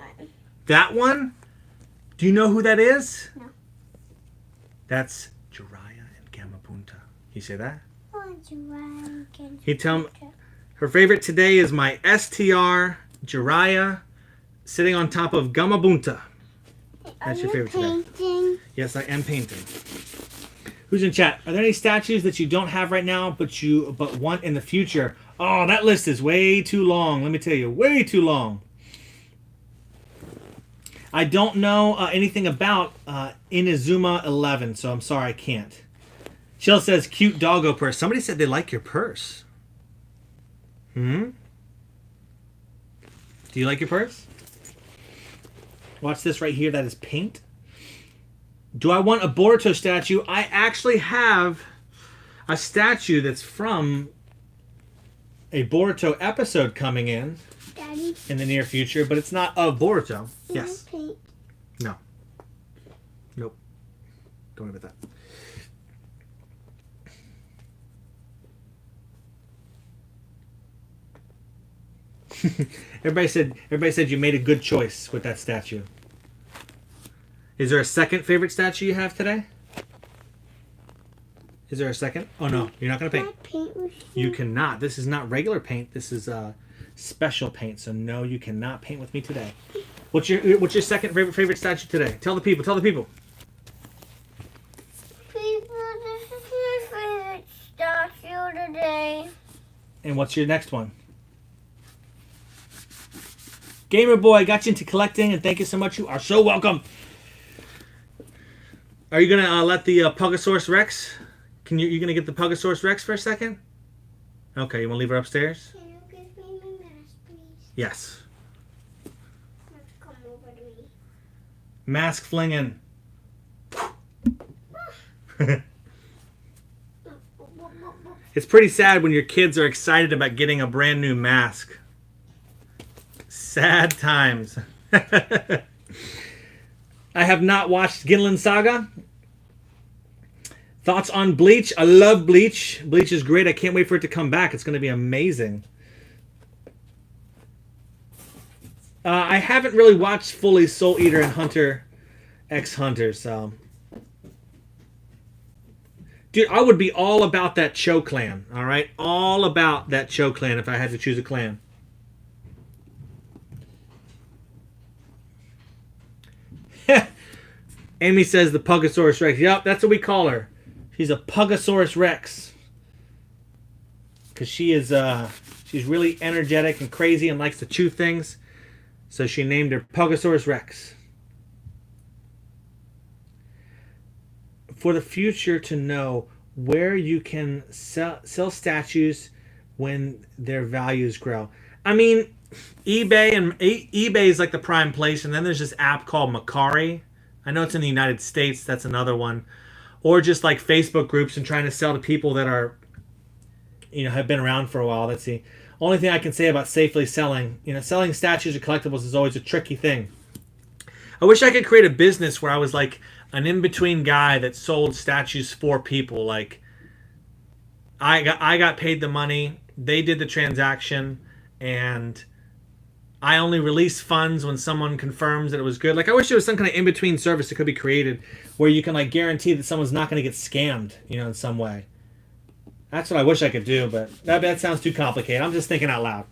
That one? Do you know who that is? No. That's Jiraiya and Gamapunta. You say that? Oh, Jiraiya. Can you tell me? Her favorite today is my STR Jiraiya sitting on top of Gamabunta. That's your favorite today. Yes, I am painting. Who's in chat? Are there any statues that you don't have right now but want in the future? Oh, that list is way too long. Let me tell you, way too long. I don't know anything about Inazuma 11, so I'm sorry I can't. Shell says, cute doggo purse. Somebody said they like your purse. Do you like your purse? Watch this right here. That is paint. Do I want a Boruto statue? I actually have a statue that's from a Boruto episode coming in Daddy. in the near future, but it's not of Boruto. Yes. Paint. No. Nope. Don't worry about that. Everybody said you made a good choice with that statue. Is there a second favorite statue you have today? Is there a second? Oh, no. You're not going to Can paint. I paint with You cannot. This is not regular paint. This is special paint. So, no, you cannot paint with me today. What's your second favorite statue today? Tell the people. Tell the people. People, this is my favorite statue today. And what's your next one? Gamer Boy, I got you into collecting, and thank you so much. You are so welcome. Are you going to let the Pugosaurus Rex... You gonna get the Pugosaurus Rex for a second? Okay, you wanna leave her upstairs? Can you give me my mask, please? Yes. Let's come over to me. Mask flinging. It's pretty sad when your kids are excited about getting a brand new mask. Sad times. I have not watched Ginland Saga. Thoughts on Bleach? I love Bleach. Bleach is great. I can't wait for it to come back. It's going to be amazing. I haven't really watched fully Soul Eater and Hunter x Hunter, so... Dude, I would be all about that Cho clan, alright? All about that Cho clan if I had to choose a clan. Amy says the Pugosaurus Rex. Yep, that's what we call her. She's a Pugosaurus Rex. Because she's really energetic and crazy and likes to chew things. So she named her Pugosaurus Rex. For the future to know where you can sell statues when their values grow. I mean, eBay is like the prime place. And then there's this app called Macari. I know it's in the United States. That's another one. Or just like Facebook groups and trying to sell to people that are, have been around for a while. That's the only thing I can say about safely selling. Selling statues or collectibles is always a tricky thing. I wish I could create a business where I was like an in-between guy that sold statues for people. Like, I got paid the money, they did the transaction, and I only release funds when someone confirms that it was good. Like, I wish there was some kind of in-between service that could be created where you can, like, guarantee that someone's not going to get scammed, in some way. That's what I wish I could do, but that sounds too complicated. I'm just thinking out loud.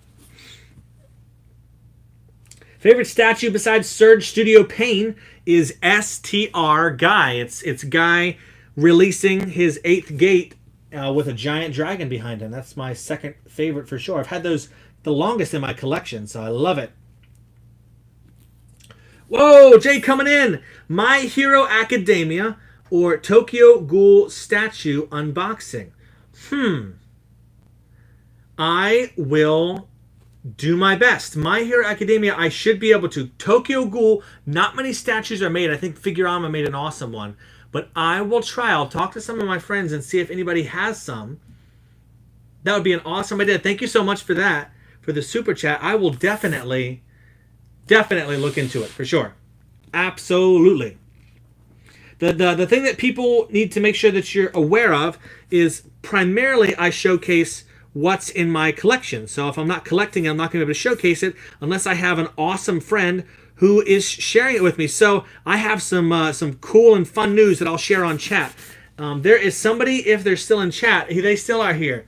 Favorite statue besides Surge Studio Pain is STR Guy. It's Guy releasing his 8th gate with a giant dragon behind him. That's my second favorite for sure. I've had those the longest in my collection, so I love it. Whoa, Jay coming in. My Hero Academia or Tokyo Ghoul statue unboxing. I will do my best. My Hero Academia, I should be able to. Tokyo Ghoul, not many statues are made. I think Figurama made an awesome one. But I will try. I'll talk to some of my friends and see if anybody has some. That would be an awesome idea. Thank you so much for that. For the super chat. I will definitely look into it for sure. Absolutely. The thing that people need to make sure that you're aware of is primarily I showcase what's in my collection. So if I'm not collecting it, I'm not going to be able to showcase it unless I have an awesome friend who is sharing it with me. So I have some cool and fun news that I'll share on chat. There is somebody, if they're still in chat, they still are here.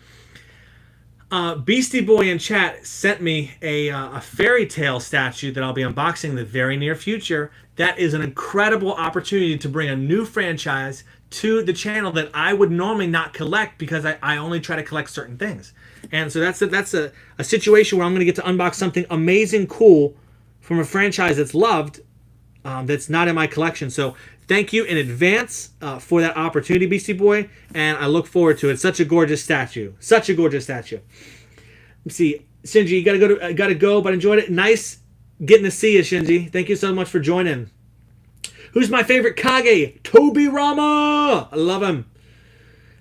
Beastie Boy in chat sent me a fairy tale statue that I'll be unboxing in the very near future. That is an incredible opportunity to bring a new franchise to the channel that I would normally not collect because I only try to collect certain things. And so that's a situation where I'm going to get to unbox something amazing, cool from a franchise that's loved, that's not in my collection. So thank you in advance for that opportunity, Beastie Boy, and I look forward to it. Such a gorgeous statue. Such a gorgeous statue. Let's see, Shinji, you gotta go, but enjoyed it. Nice getting to see you, Shinji. Thank you so much for joining. Who's my favorite Kage? Toby Rama! I love him.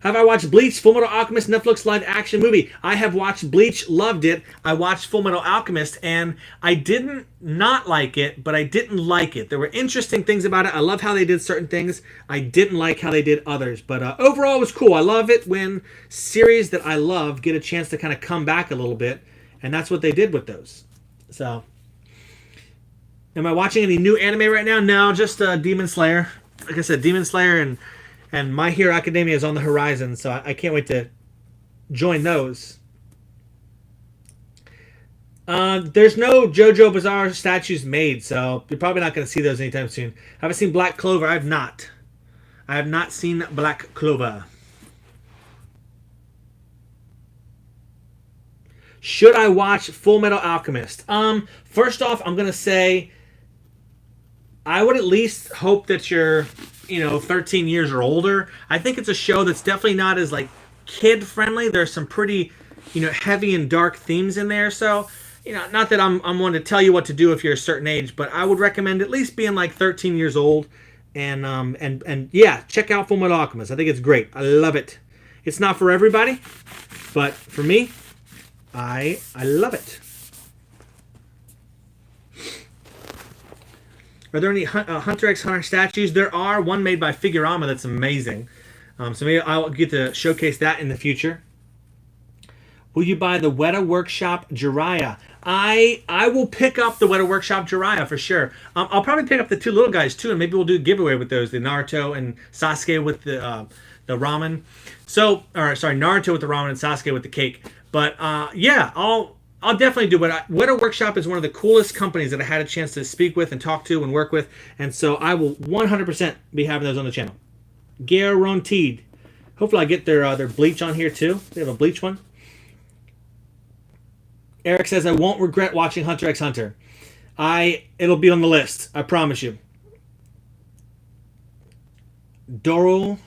Have I watched Bleach, Fullmetal Alchemist, Netflix live action movie? I have watched Bleach, loved it. I watched Fullmetal Alchemist, and I didn't not like it, but I didn't like it. There were interesting things about it. I love how they did certain things. I didn't like how they did others, but overall it was cool. I love it when series that I love get a chance to kind of come back a little bit, and that's what they did with those. So, am I watching any new anime right now? No, just Demon Slayer. Like I said, Demon Slayer and And My Hero Academia is on the horizon, so I can't wait to join those. There's no JoJo Bizarre statues made, so you're probably not going to see those anytime soon. Have I seen Black Clover? I have not. I have not seen Black Clover. Should I watch Full Metal Alchemist? First off, I'm going to say I would at least hope that you're, 13 years or older. I think it's a show that's definitely not as, like, kid-friendly. There's some pretty, heavy and dark themes in there, so... not that I'm one to tell you what to do if you're a certain age, but I would recommend at least being like 13 years old, and yeah, check out Full Metal Alchemist. I think it's great. I love it. It's not for everybody, but for me, I love it. Are there any Hunter x Hunter statues? There are. One made by Figurama that's amazing. So maybe I'll get to showcase that in the future. Will you buy the Weta Workshop Jiraiya? I will pick up the Weta Workshop Jiraiya for sure. I'll probably pick up the two little guys too, and maybe we'll do a giveaway with those. The Naruto and Sasuke with the ramen. Naruto with the ramen and Sasuke with the cake. But yeah, I'll definitely do it. Weta Workshop is one of the coolest companies that I had a chance to speak with and talk to and work with, and so I will 100% be having those on the channel. Guaranteed. Hopefully I get their bleach on here too. They have a bleach one. Eric says, I won't regret watching Hunter x Hunter. It'll be on the list. I promise you. Doro.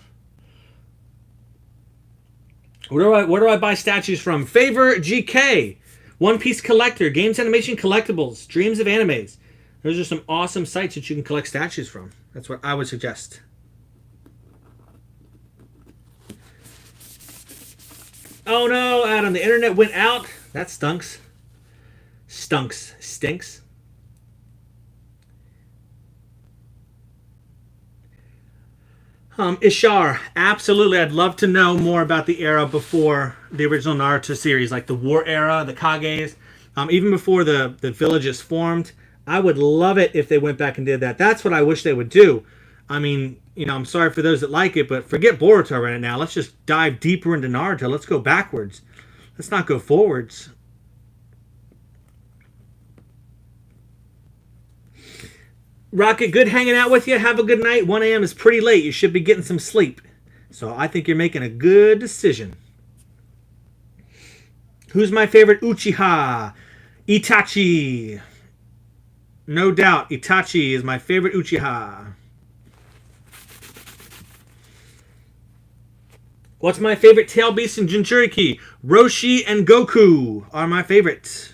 Where do I buy statues from? Favor GK. One Piece Collector. Games Animation Collectibles. Dreams of Animes. Those are some awesome sites that you can collect statues from. That's what I would suggest. Oh no, Adam. The internet went out. That stinks. Stinks. Ishar, absolutely. I'd love to know more about the era before the original Naruto series, like the war era, the Kages, even before the villages formed. I would love it if they went back and did that. That's what I wish they would do. I mean, I'm sorry for those that like it, but forget Boruto right now. Let's just dive deeper into Naruto. Let's go backwards. Let's not go forwards. Rocket, good hanging out with you. Have a good night. 1 a.m. is pretty late. You should be getting some sleep. So I think you're making a good decision. Who's my favorite Uchiha? Itachi. No doubt, Itachi is my favorite Uchiha. What's my favorite tail beast in Jinchuriki? Roshi and Goku are my favorites.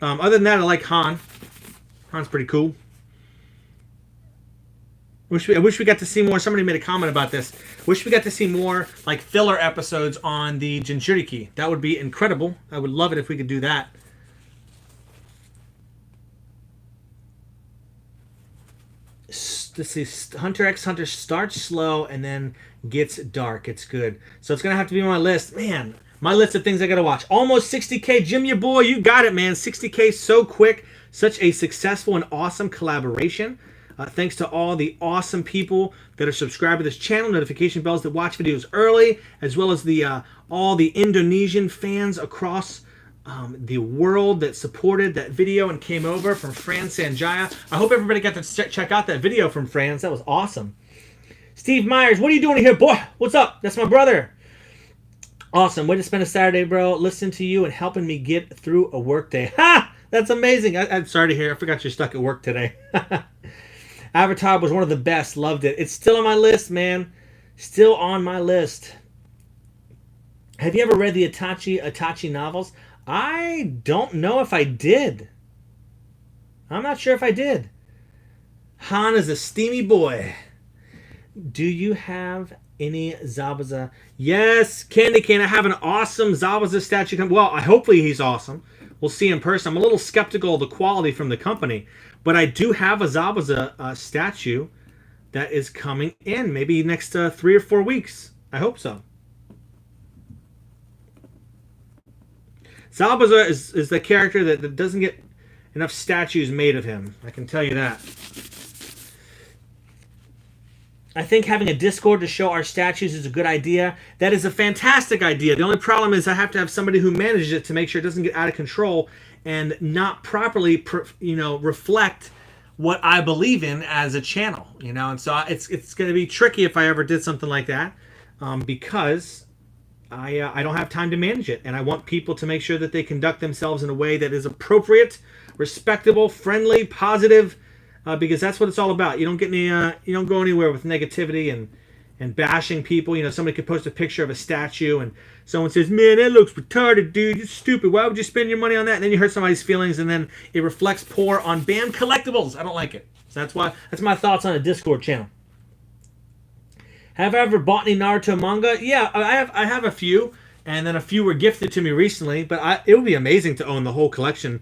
Other than that, I like Han. Han's pretty cool. I wish we got to see more. Somebody made a comment about this. Wish we got to see more like filler episodes on the Jinchuriki. That would be incredible. I would love it if we could do that. Let's see. Hunter x Hunter starts slow and then gets dark. It's good. So it's going to have to be on my list. Man, my list of things I got to watch. Almost 60K. Jim, your boy, you got it, man. 60K so quick. Such a successful and awesome collaboration. Thanks to all the awesome people that are subscribed to this channel, notification bells that watch videos early, as well as the all the Indonesian fans across the world that supported that video and came over from Fran Sanjaya. I hope everybody got to check out that video from Fran's. That was awesome. Steve Myers, what are you doing here, boy? What's up? That's my brother. Awesome. Way to spend a Saturday, bro. Listen to you and helping me get through a work day. Ha! That's amazing. I'm sorry to hear. I forgot you're stuck at work today. Avatar was one of the best. Loved it. It's still on my list, man. Still on my list. Have you ever read the Itachi novels? I don't know if I did. I'm not sure if I did. Han is a steamy boy. Do you have any Zabuza? Yes, Candy Cane. I have an awesome Zabuza statue. Well, hopefully he's awesome. We'll see in person. I'm a little skeptical of the quality from the company, but I do have a Zabuza statue that is coming in maybe next 3 or 4 weeks. I hope so. Zabuza is the character that doesn't get enough statues made of him. I can tell you that. I think having a Discord to show our statues is a good idea. That is a fantastic idea. The only problem is I have to have somebody who manages it to make sure it doesn't get out of control and not properly, reflect what I believe in as a channel. And so it's going to be tricky if I ever did something like that, because I don't have time to manage it, and I want people to make sure that they conduct themselves in a way that is appropriate, respectable, friendly, positive. Because that's what it's all about. You don't get any, you don't go anywhere with negativity and bashing people. Somebody could post a picture of a statue and someone says, "Man, that looks retarded, dude. You're stupid. Why would you spend your money on that?" And then you hurt somebody's feelings, and then it reflects poor on banned collectibles. I don't like it. So that's my thoughts on a Discord channel. Have I ever bought any Naruto manga? Yeah, I have a few, and then a few were gifted to me recently. But it would be amazing to own the whole collection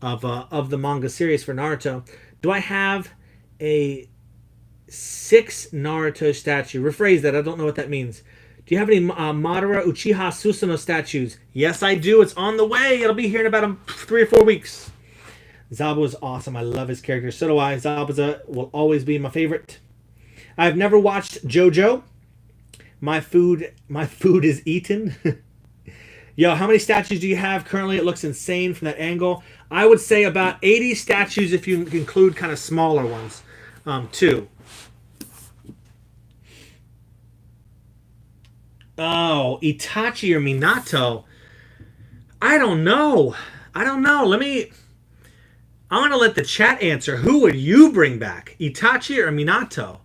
of the manga series for Naruto. Do I have a 6 Naruto statue? Rephrase that. I don't know what that means. Do you have any Madara Uchiha Susanoo statues? Yes, I do. It's on the way. It'll be here in about 3 or 4 weeks. Zabu is awesome. I love his character. So do I. Zabuza will always be my favorite. I've never watched JoJo. My food is eaten. Yo, how many statues do you have currently? It looks insane from that angle. I would say about 80 statues if you include kind of smaller ones, too. Oh, Itachi or Minato? I don't know. I'm going to let the chat answer. Who would you bring back? Itachi or Minato?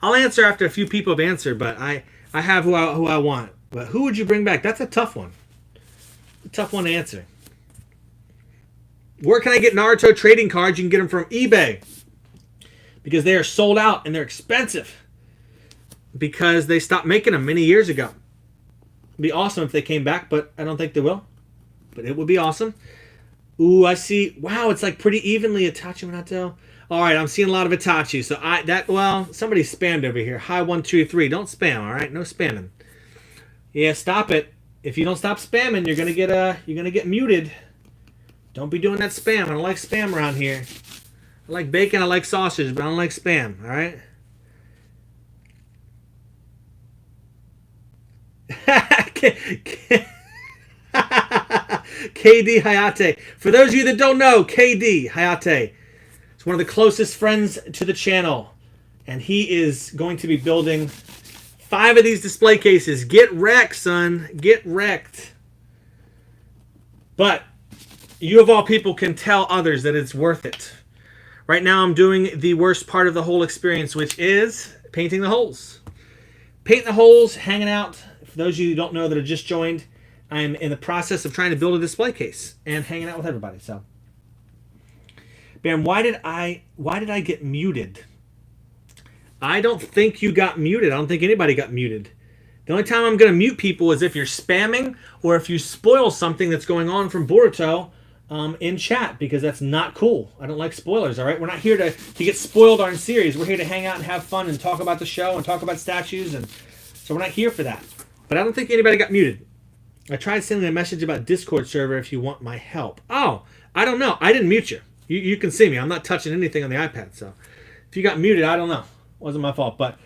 I'll answer after a few people have answered, but I have who I want. But who would you bring back? That's a tough one. Tough one to answer. Where can I get Naruto trading cards? You can get them from eBay, because they are sold out and they're expensive because they stopped making them many years ago. It'd be awesome if they came back, but I don't think they will. But it would be awesome. Ooh, I see. Wow, it's like pretty evenly Itachi Minato. All right, I'm seeing a lot of Itachi. So somebody spammed over here. Hi 123. Don't spam. All right, no spamming. Yeah, stop it. If you don't stop spamming, you're gonna get muted. Don't be doing that spam. I don't like spam around here. I like bacon, I like sausage, but I don't like spam, all right? KD Hayate. For those of you that don't know, KD Hayate is one of the closest friends to the channel, and he is going to be building 5 of these display cases. Get wrecked, son. Get wrecked. But you of all people can tell others that it's worth it. Right now I'm doing the worst part of the whole experience, which is painting the holes. Painting the holes, hanging out. For those of you who don't know that have just joined, I'm in the process of trying to build a display case and hanging out with everybody. So, Baron, why did I get muted? I don't think you got muted. I don't think anybody got muted. The only time I'm going to mute people is if you're spamming or if you spoil something that's going on from Boruto in chat, because that's not cool. I don't like spoilers, all right? We're not here to get spoiled on series. We're here to hang out and have fun and talk about the show and talk about statues, and so we're not here for that. But I don't think anybody got muted. I tried sending a message about Discord server if you want my help. Oh, I don't know. I didn't mute you. You can see me. I'm not touching anything on the iPad, so if you got muted, I don't know. Wasn't my fault, but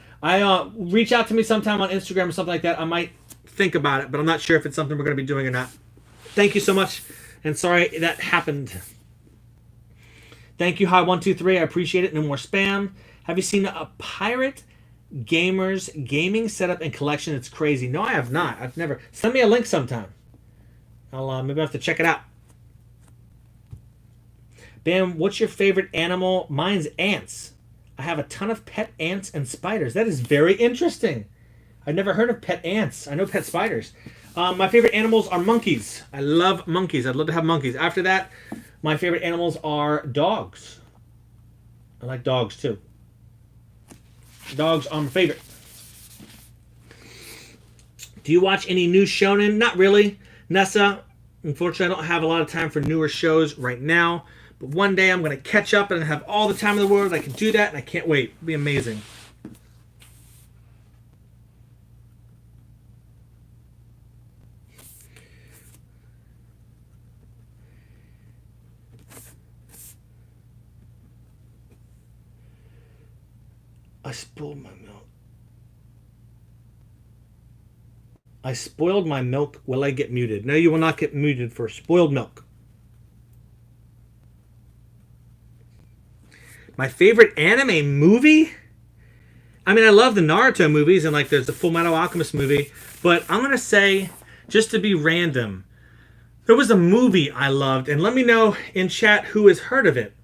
reach out to me sometime on Instagram or something like that. I might think about it, but I'm not sure if it's something we're going to be doing or not. Thank you so much, and sorry that happened. Thank you, Hi123. I appreciate it. No more spam. Have you seen a Pirate Gamer's gaming setup and collection? It's crazy. No, I have not. I've never. Send me a link sometime. I'll maybe have to check it out. Bam, what's your favorite animal? Mine's ants. I have a ton of pet ants and spiders. That is very interesting. I've never heard of pet ants. I know pet spiders. My favorite animals are monkeys. I love monkeys. I'd love to have monkeys. After that, my favorite animals are dogs. I like dogs too. Dogs are my favorite. Do you watch any new shonen? Not really. Nessa, unfortunately, I don't have a lot of time for newer shows right now. But one day I'm going to catch up and have all the time in the world. I can do that, and I can't wait. It'll be amazing. I spilled my milk. I spoiled my milk. Will I get muted? No, you will not get muted for spoiled milk. My favorite anime movie? I mean, I love the Naruto movies, and like there's the Full Metal Alchemist movie, but I'm going to say, just to be random, there was a movie I loved, and let me know in chat who has heard of it.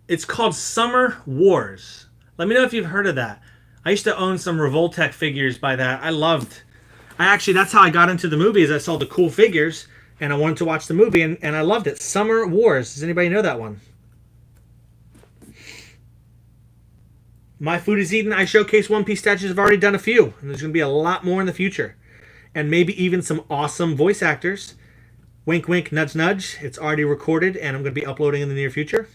It's called Summer Wars. Let me know if you've heard of that. I used to own some Revoltech figures by that. That's how I got into the movie, is I saw the cool figures, and I wanted to watch the movie, and I loved it. Summer Wars. Does anybody know that one? My Food is Eaten. I showcase One Piece statues. I've already done a few, and there's going to be a lot more in the future. And maybe even some awesome voice actors. Wink, wink, nudge, nudge. It's already recorded, and I'm going to be uploading in the near future.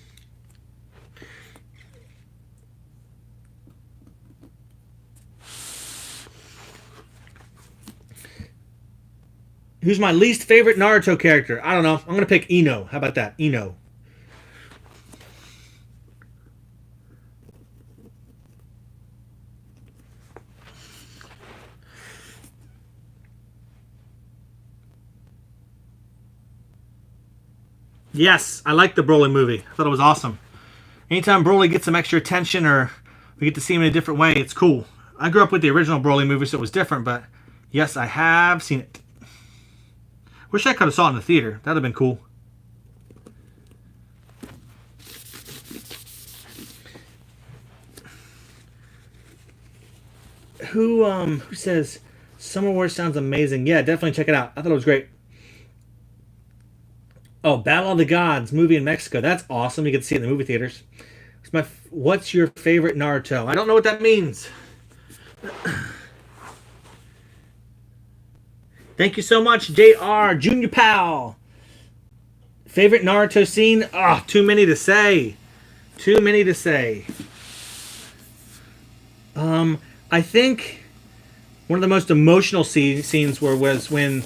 Who's my least favorite Naruto character? I don't know. I'm going to pick Ino. How about that? Ino. Yes, I like the Broly movie. I thought it was awesome. Anytime Broly gets some extra attention or we get to see him in a different way, it's cool. I grew up with the original Broly movie, so it was different, but yes, I have seen it. Wish I could have saw it in the theater. That would have been cool. Who says Summer Wars sounds amazing? Yeah, definitely check it out. I thought it was great. Oh, Battle of the Gods movie in Mexico. That's awesome. You get to see it in the movie theaters. What's your favorite Naruto? I don't know what that means. Thank you so much, JR, Junior Pal. Favorite Naruto scene? Oh, too many to say. Too many to say. I think one of the most emotional scenes was when,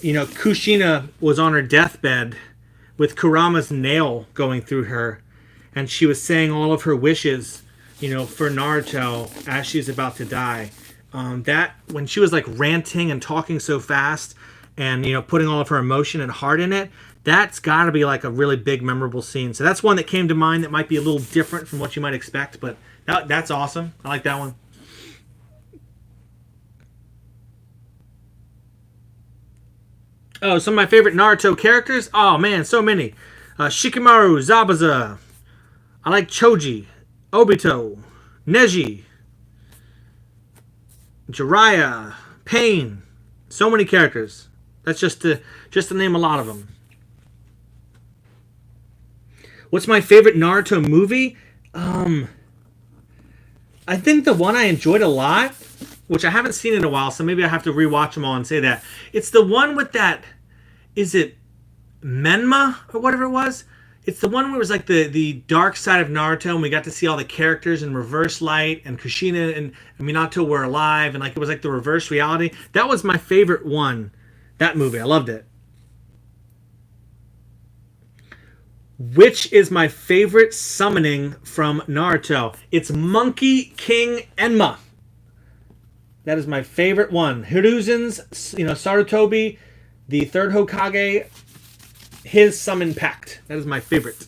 Kushina was on her deathbed with Kurama's nail going through her, and she was saying all of her wishes, for Naruto as she's about to die. That when she was like ranting and talking so fast and putting all of her emotion and heart in it, that's got to be like a really big memorable scene. So that's one that came to mind that might be a little different from what you might expect, but that's awesome. I like that one. Oh, some of my favorite Naruto characters? Oh man, so many. Shikamaru, Zabuza. I like Choji, Obito, Neji, Jiraiya, Pain. So many characters. That's just to name a lot of them. What's my favorite Naruto movie? I think the one I enjoyed a lot, which I haven't seen in a while, so maybe I have to rewatch them all and say that. It's the one with that, is it Menma or whatever it was? It's the one where it was like the dark side of Naruto, and we got to see all the characters in reverse light, and Kushina and Minato were alive, and like it was like the reverse reality. That was my favorite one, that movie. I loved it. Which is my favorite summoning from Naruto? It's Monkey King Enma. That is my favorite one. Hiruzen's, Sarutobi, the third Hokage, his summon pact. That is my favorite.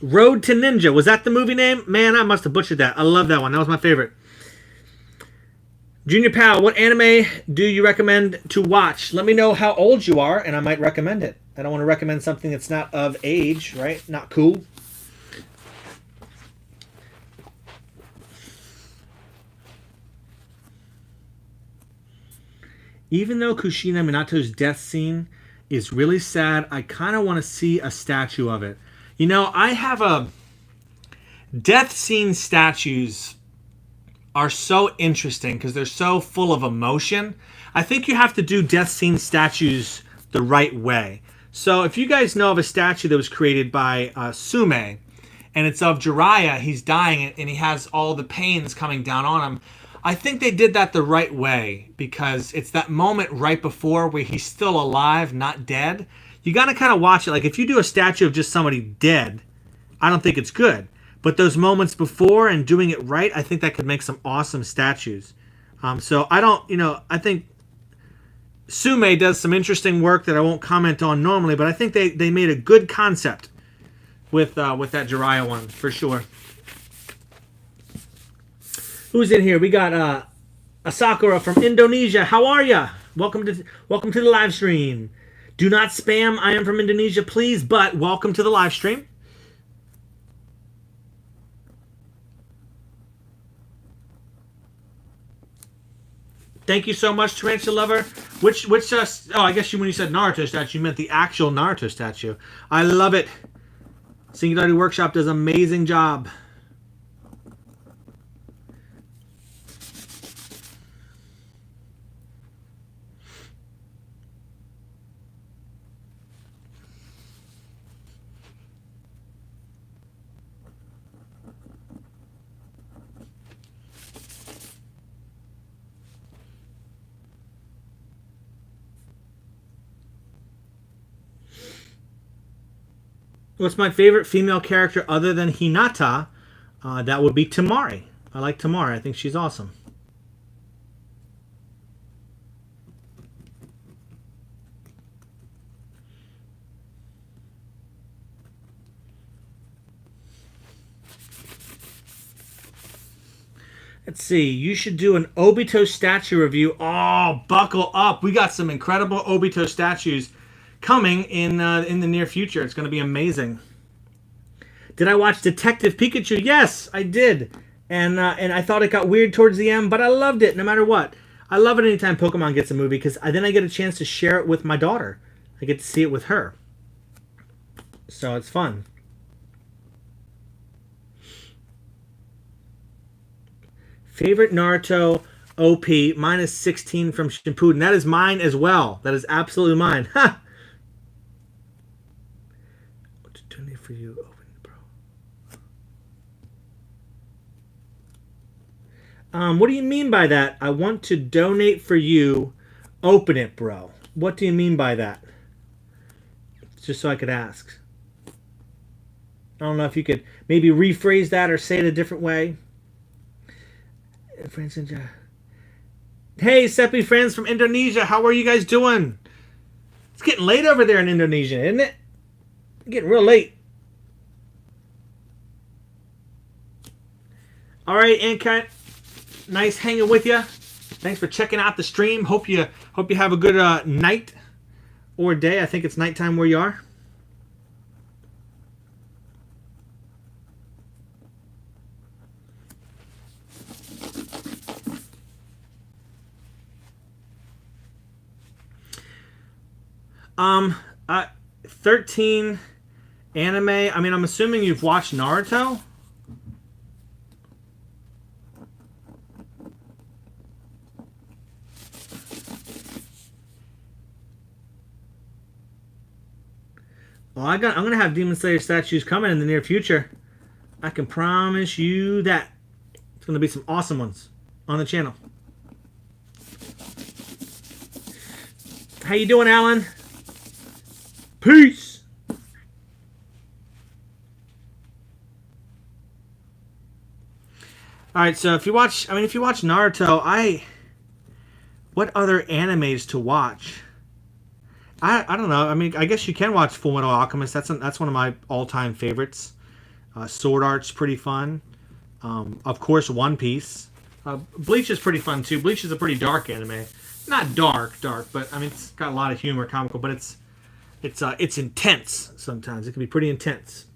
Road to Ninja. Was that the movie name? Man, I must have butchered that. I love that one. That was my favorite. Junior Pal, what anime do you recommend to watch? Let me know how old you are, and I might recommend it. I don't want to recommend something that's not of age, right? Not cool. Even though Kushina Minato's death scene is really sad, I kind of want to see a statue of it. I have a... Death scene statues are so interesting because they're so full of emotion. I think you have to do death scene statues the right way. So if you guys know of a statue that was created by Sume, and it's of Jiraiya, he's dying and he has all the pains coming down on him. I think they did that the right way because it's that moment right before where he's still alive, not dead. You got to kind of watch it. Like if you do a statue of just somebody dead, I don't think it's good. But those moments before and doing it right, I think that could make some awesome statues. So I don't, I think Sume does some interesting work that I won't comment on normally, but I think they made a good concept with that Jiraiya one, for sure. Who's in here? We got Asakura from Indonesia. How are ya? Welcome to the live stream. Do not spam. I am from Indonesia, please, but welcome to the live stream. Thank you so much, Tarantula Lover. Which I guess when you said Naruto statue, you meant the actual Naruto statue. I love it. Singularity Workshop does an amazing job. What's my favorite female character other than Hinata? That would be Tamari. I like Tamari. I think she's awesome. Let's see. You should do an Obito statue review. Oh, buckle up. We got some incredible Obito statues coming in the near future. It's going to be amazing. Did I watch Detective Pikachu? Yes, I did. And I thought it got weird towards the end, but I loved it no matter what. I love it anytime Pokemon gets a movie because then I get a chance to share it with my daughter. I get to see it with her. So it's fun. Favorite Naruto OP? Mine is 16 from Shippuden. That is mine as well. That is absolutely mine. Ha! For you, open bro. What do you mean by that? I want to donate for you. Open it, bro. What do you mean by that? Just so I could ask. I don't know if you could maybe rephrase that or say it a different way. Hey, Seppi friends from Indonesia. How are you guys doing? It's getting late over there in Indonesia, isn't it? It's getting real late. All right, Anka, nice hanging with you. Thanks for checking out the stream. Hope you have a good night or day. I think it's nighttime where you are. Um, 13 anime. I mean, I'm assuming you've watched Naruto. Well, I'm gonna have Demon Slayer statues coming in the near future. I can promise you that. It's gonna be some awesome ones on the channel. How you doing, Alan? Peace. All right, so if you watch Naruto, what other animes to watch? I don't know. I mean, I guess you can watch Full Metal Alchemist. That's one of my all-time favorites. Sword Art's pretty fun. Of course, One Piece. Bleach is pretty fun too. Bleach is a pretty dark anime. Not dark, but I mean it's got a lot of humor, comical, but it's intense sometimes. It can be pretty intense.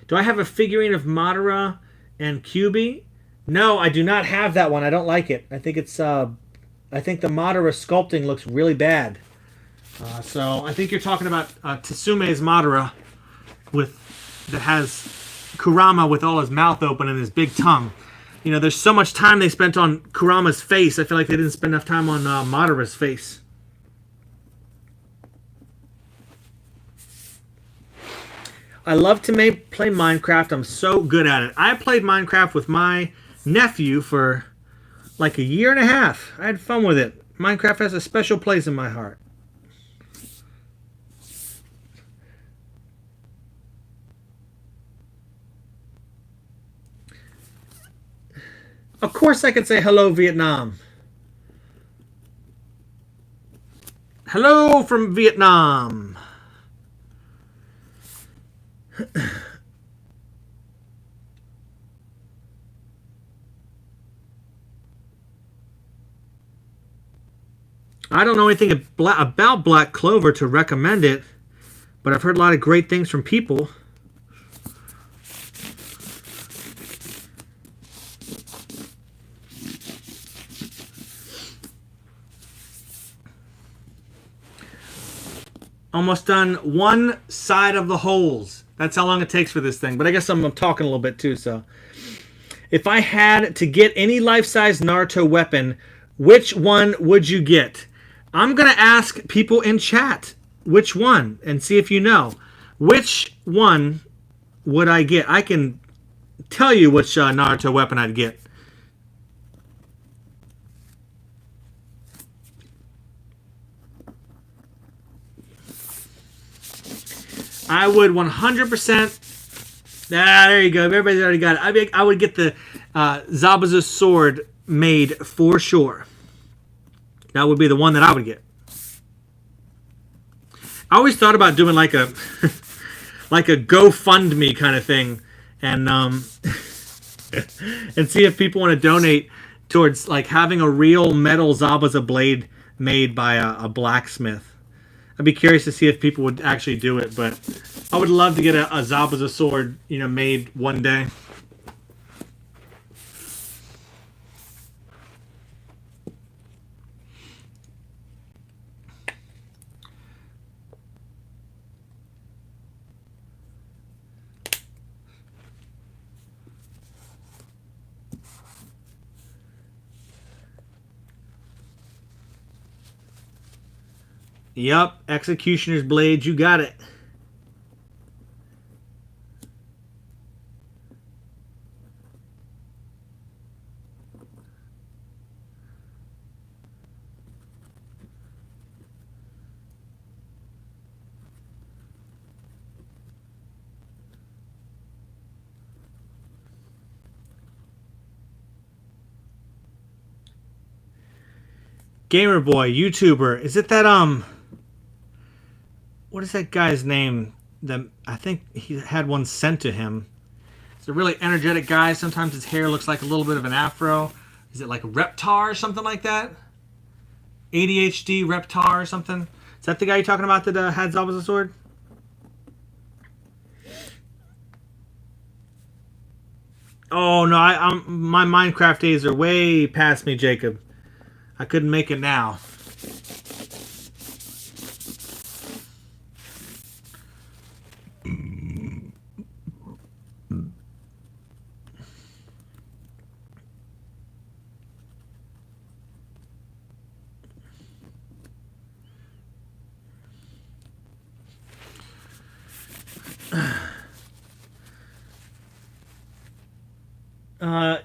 Do I have a figurine of Madara and Kyuubi? No, I do not have that one. I don't like it. I think I think the Madara sculpting looks really bad. So I think you're talking about Tsume's Madara that has Kurama with all his mouth open and his big tongue. You know, there's so much time they spent on Kurama's face. I feel like they didn't spend enough time on Madara's face. I love to play Minecraft. I'm so good at it. I played Minecraft with my nephew for like a year and a half. I had fun with it. Minecraft has a special place in my heart. Of course I can say hello, Vietnam. Hello from Vietnam. I don't know anything about Black Clover to recommend it, but I've heard a lot of great things from people. Almost done one side of the holes. That's how long it takes for this thing. But I guess I'm talking a little bit too, so. If I had to get any life-size Naruto weapon, which one would you get? I'm going to ask people in chat which one and see if you know. Which one would I get? I can tell you which Naruto weapon I'd get. I would 100%. There you go. Everybody's already got it. I would get the Zabuza sword made for sure. That would be the one that I would get. I always thought about doing like a like a GoFundMe kind of thing, and and see if people want to donate towards like having a real metal Zabuza blade made by a blacksmith. I'd be curious to see if people would actually do it, but I would love to get a Zabuza sword, you know, made one day. Yup, Executioner's Blade, you got it. Gamer Boy, YouTuber, is it that what is that guy's name? That I think he had one sent to him. It's a really energetic guy. Sometimes his hair looks like a little bit of an afro. Is it like Reptar or something like that? ADHD Reptar or something? Is that the guy you're talking about that had Zabuza sword? Oh no, my Minecraft days are way past me, Jacob. I couldn't make it now.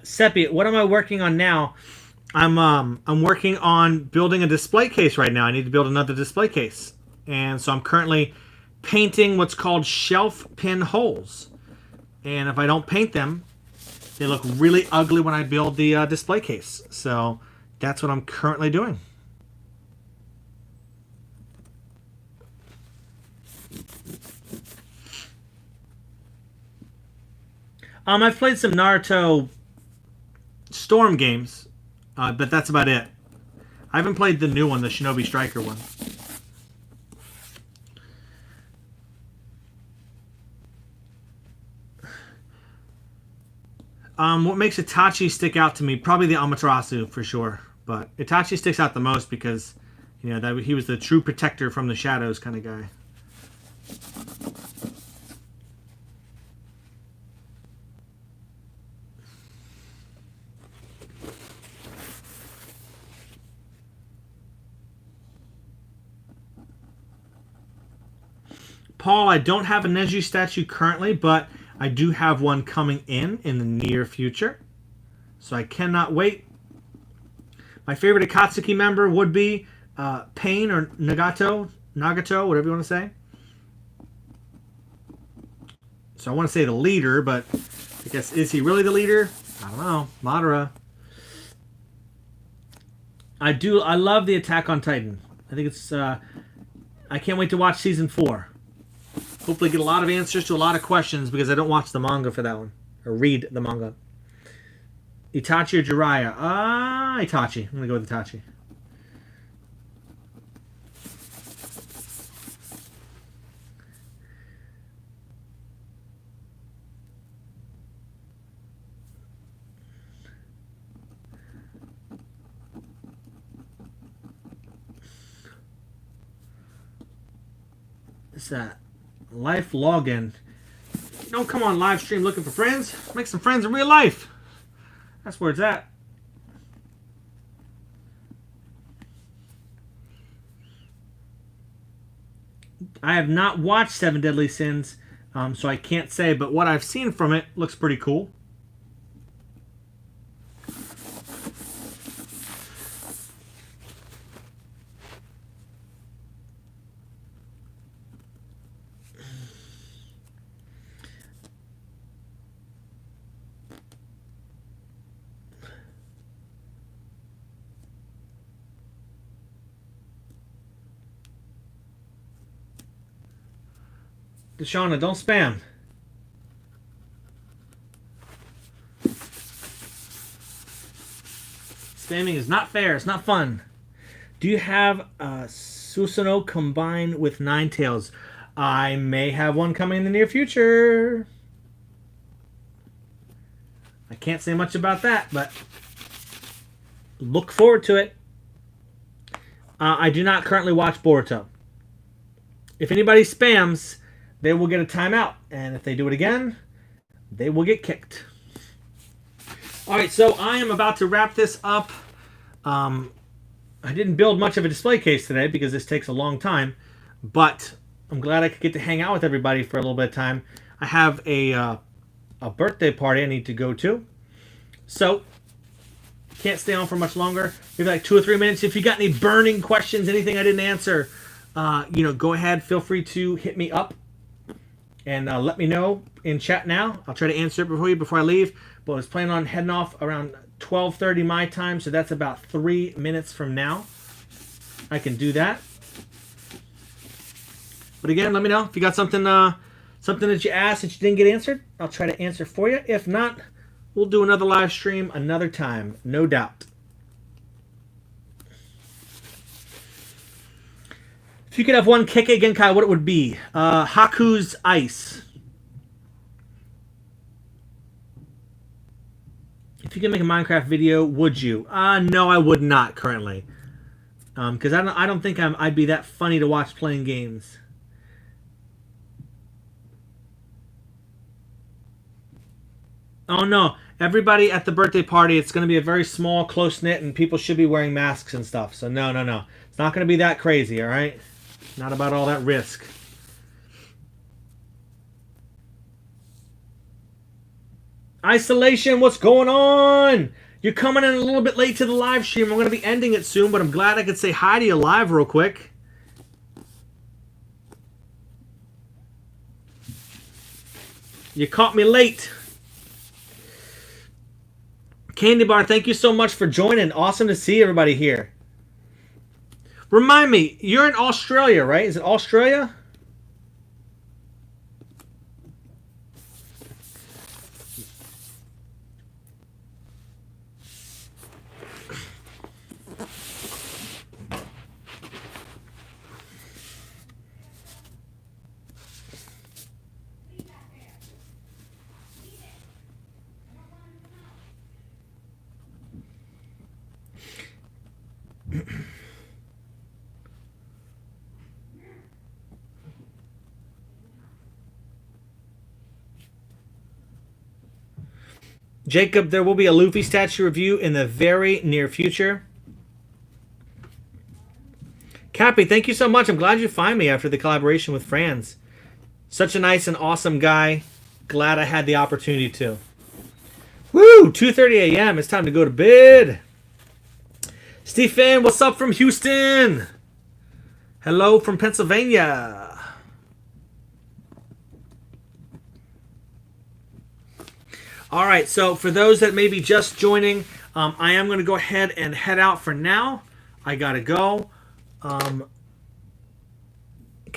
Seppi, what am I working on now? I'm working on building a display case right now. I need to build another display case, and so I'm currently painting what's called shelf pin holes. And if I don't paint them, they look really ugly when I build the display case. So that's what I'm currently doing. I've played some Naruto Storm games, but that's about it. I haven't played the new one, the Shinobi Striker one. What makes Itachi stick out to me? Probably the Amaterasu for sure. But Itachi sticks out the most because, you know, that he was the true protector from the shadows kind of guy. Paul, I don't have a Neji statue currently, but I do have one coming in the near future. So I cannot wait. My favorite Akatsuki member would be Pain or Nagato, whatever you want to say. So I want to say the leader, but I guess, is he really the leader? I don't know. Madara. I do. I love the Attack on Titan. I think it's. I can't wait to watch season 4. Hopefully, get a lot of answers to a lot of questions because I don't watch the manga for that one or read the manga. Itachi or Jiraiya? Itachi. I'm gonna go with Itachi. What's that? Life login. Don't come on live stream looking for friends. Make some friends in real life. That's where it's at. I have not watched Seven Deadly Sins, so I can't say, but what I've seen from it looks pretty cool. Deshauna, don't spam. Spamming is not fair. It's not fun. Do you have Susanoo combined with Ninetales? I may have one coming in the near future. I can't say much about that, but look forward to it. I do not currently watch Boruto. If anybody spams, they will get a timeout. And if they do it again, they will get kicked. Alright, so I am about to wrap this up. I didn't build much of a display case today because this takes a long time. But I'm glad I could get to hang out with everybody for a little bit of time. I have a birthday party I need to go to. So, can't stay on for much longer. Maybe like 2 or 3 minutes. If you got any burning questions, anything I didn't answer, go ahead. Feel free to hit me up. And let me know in chat now. I'll try to answer it before I leave. But I was planning on heading off around 12:30 my time, so that's about 3 minutes from now. I can do that. But again, let me know if you got something that you asked that you didn't get answered. I'll try to answer for you. If not, we'll do another live stream another time, no doubt. If you could have one Kekkei Genkai, what it would be? Haku's Ice. If you could make a Minecraft video, would you? No, I would not currently. Because I don't think I'd be that funny to watch playing games. Oh no, everybody at the birthday party, it's going to be a very small, close-knit, and people should be wearing masks and stuff. So no. It's not going to be that crazy, all right? Not about all that risk. Isolation, what's going on? You're coming in a little bit late to the live stream. I'm going to be ending it soon, but I'm glad I could say hi to you live real quick. You caught me late. Candy Bar, thank you so much for joining. Awesome to see everybody here. Remind me, you're in Australia, right? Is it Australia? Jacob, there will be a Luffy statue review in the very near future. Cappy, thank you so much. I'm glad you find me after the collaboration with Franz. Such a nice and awesome guy. Glad I had the opportunity to. Woo! 2:30 a.m. It's time to go to bed. Stephen, what's up from Houston? Hello from Pennsylvania. All right, so for those that may be just joining, I am going to go ahead and head out for now. I gotta go. Can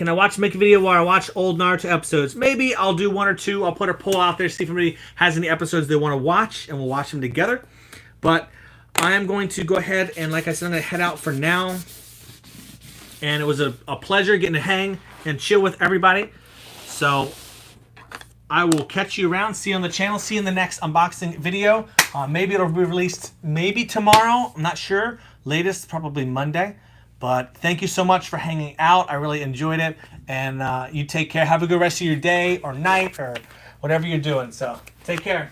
I make a video where I watch old Naruto episodes? Maybe I'll do 1 or 2. I'll put a poll out there, see if anybody has any episodes they want to watch, and we'll watch them together. But I am going to go ahead and, like I said, I'm going to head out for now. And it was a pleasure getting to hang and chill with everybody. So I will catch you around. See you on the channel. See you in the next unboxing video. Maybe it'll be released maybe tomorrow. I'm not sure. Latest, probably Monday. But thank you so much for hanging out. I really enjoyed it. And you take care. Have a good rest of your day or night or whatever you're doing. So take care.